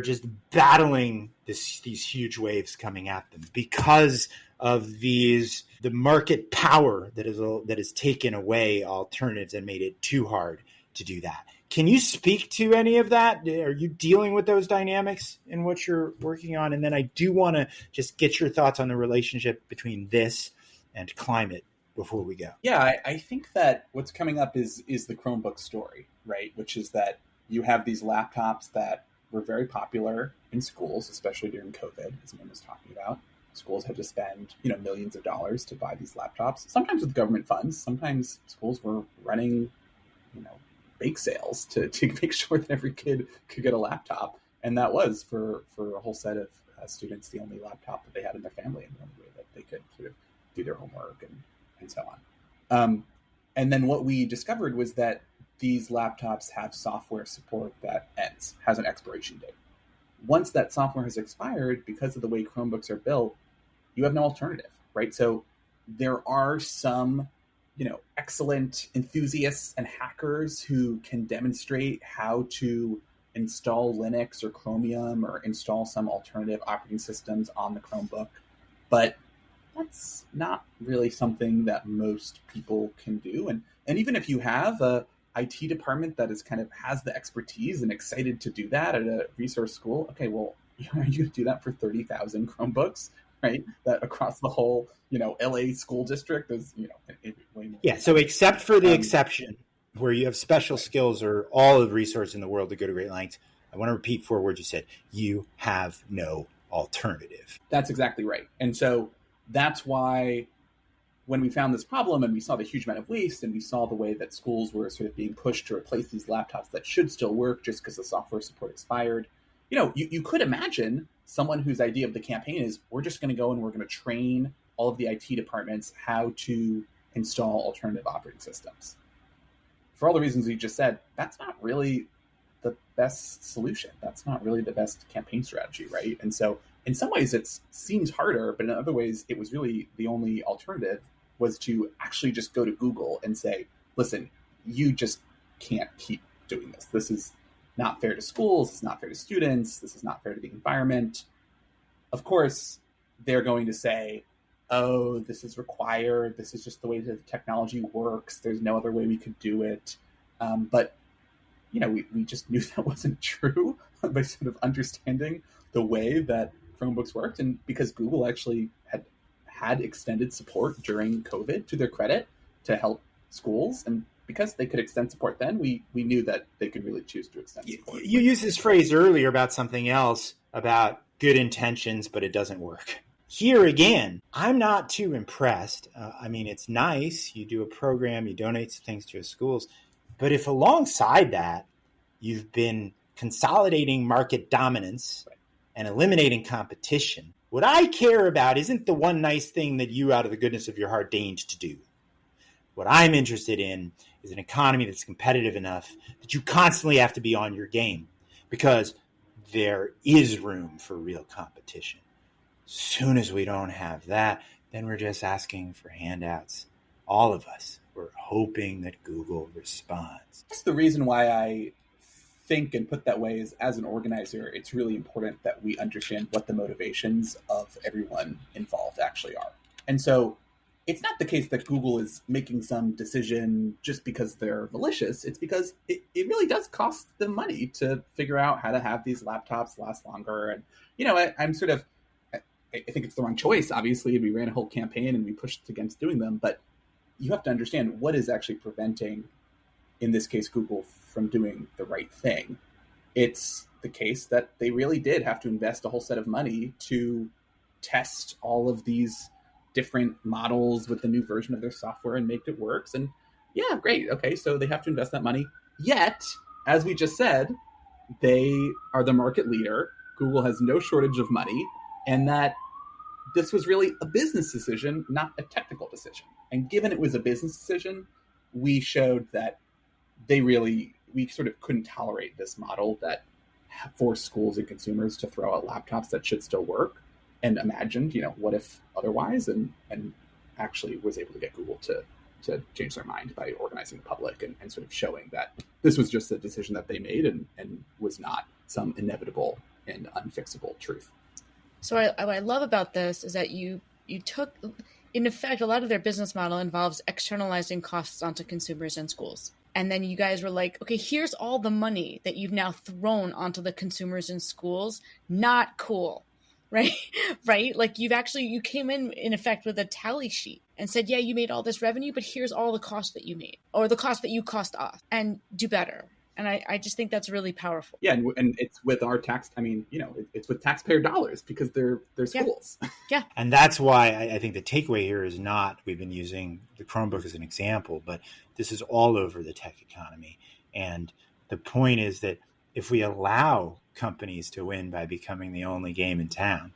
just battling these huge waves coming at them because of the market power that has taken away alternatives and made it too hard to do that. Can you speak to any of that? Are you dealing with those dynamics in what you're working on? And then I do want to just get your thoughts on the relationship between this and climate before we go. Yeah, I think that what's coming up is the Chromebook story, right? Which is that you have these laptops that were very popular in schools, especially during COVID, as Mim was talking about. Schools had to spend, millions of dollars to buy these laptops, sometimes with government funds. Sometimes schools were running, bake sales to make sure that every kid could get a laptop. And that was, for a whole set of students, the only laptop that they had in their family and the only way that they could sort of do their homework and so on. And then what we discovered was that these laptops have software support that has an expiration date. Once that software has expired, because of the way Chromebooks are built, you have no alternative. right? So there are some, excellent enthusiasts and hackers who can demonstrate how to install Linux or Chromium or install some alternative operating systems on the Chromebook. But that's not really something that most people can do. And even if you have a IT department that is kind of has the expertise and excited to do that at a resource school, okay, well, are you going to do that for 30,000 Chromebooks, right? That across the whole, LA school district is, way more. Yeah. So except for the exception where you have special skills or all of the resources in the world to go to great lengths, I want to repeat 4 words you said. You have no alternative. That's exactly right. And so that's why when we found this problem and we saw the huge amount of waste and we saw the way that schools were sort of being pushed to replace these laptops that should still work just because the software support expired, you could imagine someone whose idea of the campaign is we're just going to go and we're going to train all of the IT departments how to install alternative operating systems. For all the reasons you just said, that's not really the best solution. That's not really the best campaign strategy, right? And so in some ways it seems harder, but in other ways it was really the only alternative was to actually just go to Google and say, listen, you just can't keep doing this. This is not fair to schools. It's not fair to students. This is not fair to the environment. Of course, they're going to say, oh, this is required. This is just the way the technology works. There's no other way we could do it. But we just knew that wasn't true by sort of understanding the way that Chromebooks worked. And because Google actually had extended support during COVID, to their credit, to help schools. And because they could extend support then, we knew that they could really choose to extend support. You used this phrase earlier about something else, about good intentions, but it doesn't work. Here again, I'm not too impressed. It's nice. You do a program, you donate some things to your schools. But if alongside that, you've been consolidating market dominance and eliminating competition, what I care about isn't the one nice thing that you, out of the goodness of your heart, deigned to do. What I'm interested in is an economy that's competitive enough that you constantly have to be on your game, because there is room for real competition. Soon as we don't have that, then we're just asking for handouts. All of us, we're hoping that Google responds. That's the reason why I think and put that way is, as an organizer, it's really important that we understand what the motivations of everyone involved actually are. And so it's not the case that Google is making some decision just because they're malicious. It's because it really does cost them money to figure out how to have these laptops last longer. And, I think it's the wrong choice, obviously. We ran a whole campaign and we pushed against doing them. But you have to understand what is actually preventing, in this case, Google from doing the right thing. It's the case that they really did have to invest a whole set of money to test all of these different models with the new version of their software and make it works. And yeah, great. Okay, so they have to invest that money. Yet, as we just said, they are the market leader. Google has no shortage of money, and that this was really a business decision, not a technical decision. And given it was a business decision, we showed that we sort of couldn't tolerate this model that forced schools and consumers to throw out laptops that should still work, and imagined, what if otherwise, and actually was able to get Google to change their mind by organizing the public and sort of showing that this was just a decision that they made and was not some inevitable and unfixable truth. So what I love about this is that you took, in effect, a lot of their business model involves externalizing costs onto consumers and schools. And then you guys were like, okay, here's all the money that you've now thrown onto the consumers and schools. Not cool, right? Right? Like you came in effect with a tally sheet and said, yeah, you made all this revenue, but here's all the cost that you made, or the cost that you cost us, and do better. And I just think that's really powerful. Yeah, and it's with our it's with taxpayer dollars, because they're schools. Yeah. And that's why I think the takeaway here is not, we've been using the Chromebook as an example, but this is all over the tech economy. And the point is that if we allow companies to win by becoming the only game in town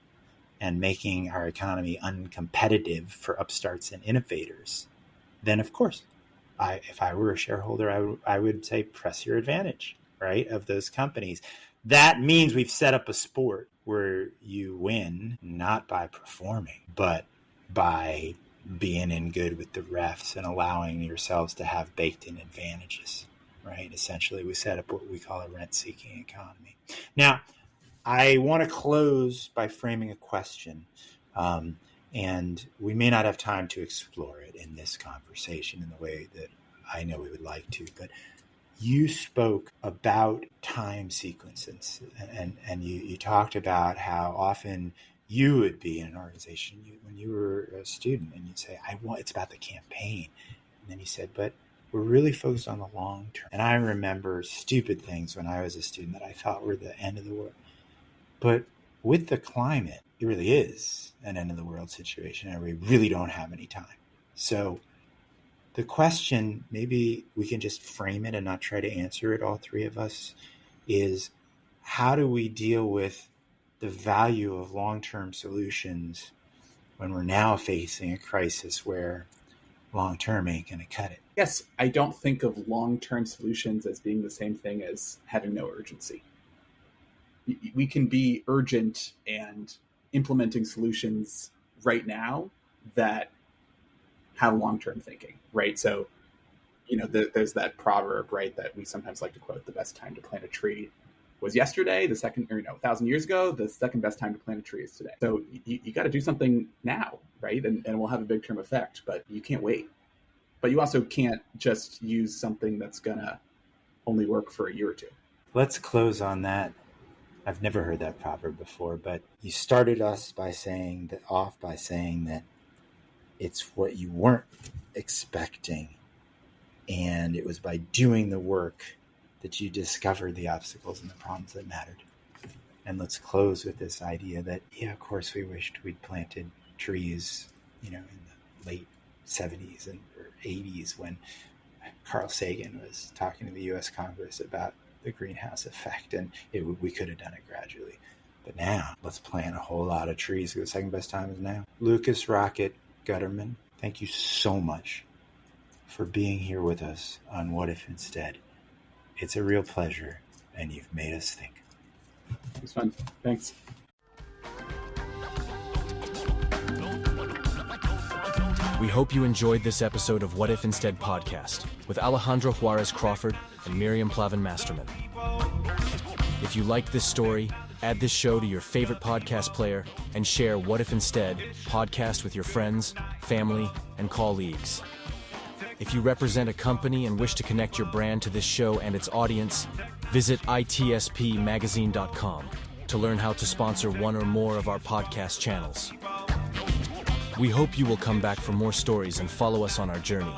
and making our economy uncompetitive for upstarts and innovators, then of course, if I were a shareholder, I would say press your advantage, right, of those companies. That means we've set up a sport where you win not by performing, but by being in good with the refs and allowing yourselves to have baked-in advantages, right? Essentially, we set up what we call a rent-seeking economy. Now, I want to close by framing a question, and we may not have time to explore it in this conversation in the way that I know we would like to, but you spoke about time sequences, and you talked about how often you would be in an organization when you were a student, and you'd say, it's about the campaign. And then you said, but we're really focused on the long term. And I remember stupid things when I was a student that I thought were the end of the world. But with the climate, it really is an end of the world situation, and we really don't have any time. So the question, maybe we can just frame it and not try to answer it, all three of us, is how do we deal with the value of long-term solutions when we're now facing a crisis where long-term ain't going to cut it? Yes, I don't think of long-term solutions as being the same thing as having no urgency. We can be urgent and implementing solutions right now that have long-term thinking, right? So, there's that proverb, right, that we sometimes like to quote: the best time to plant a tree was yesterday, 1,000 years ago, the second best time to plant a tree is today. So you got to do something now, right? And it will have a big term effect, but you can't wait. But you also can't just use something that's going to only work for a year or two. Let's close on that. I've never heard that proverb before, but you started us by saying that it's what you weren't expecting. And it was by doing the work that you discovered the obstacles and the problems that mattered. And let's close with this idea that, of course, we wished we'd planted trees, in the late 70s and or 80s when Carl Sagan was talking to the U.S. Congress about the greenhouse effect, and we could have done it gradually. But now, let's plant a whole lot of trees. The second best time is now. Lucas Rockett Gutterman, thank you so much for being here with us on What If Instead. It's a real pleasure, and you've made us think. It was fun. Thanks. We hope you enjoyed this episode of What If Instead podcast with Alejandro Juárez Crawford and Miriam Plavin-Masterman. If you liked this story, add this show to your favorite podcast player and share What If Instead podcast with your friends, family, and colleagues. If you represent a company and wish to connect your brand to this show and its audience, visit itspmagazine.com to learn how to sponsor one or more of our podcast channels. We hope you will come back for more stories and follow us on our journey.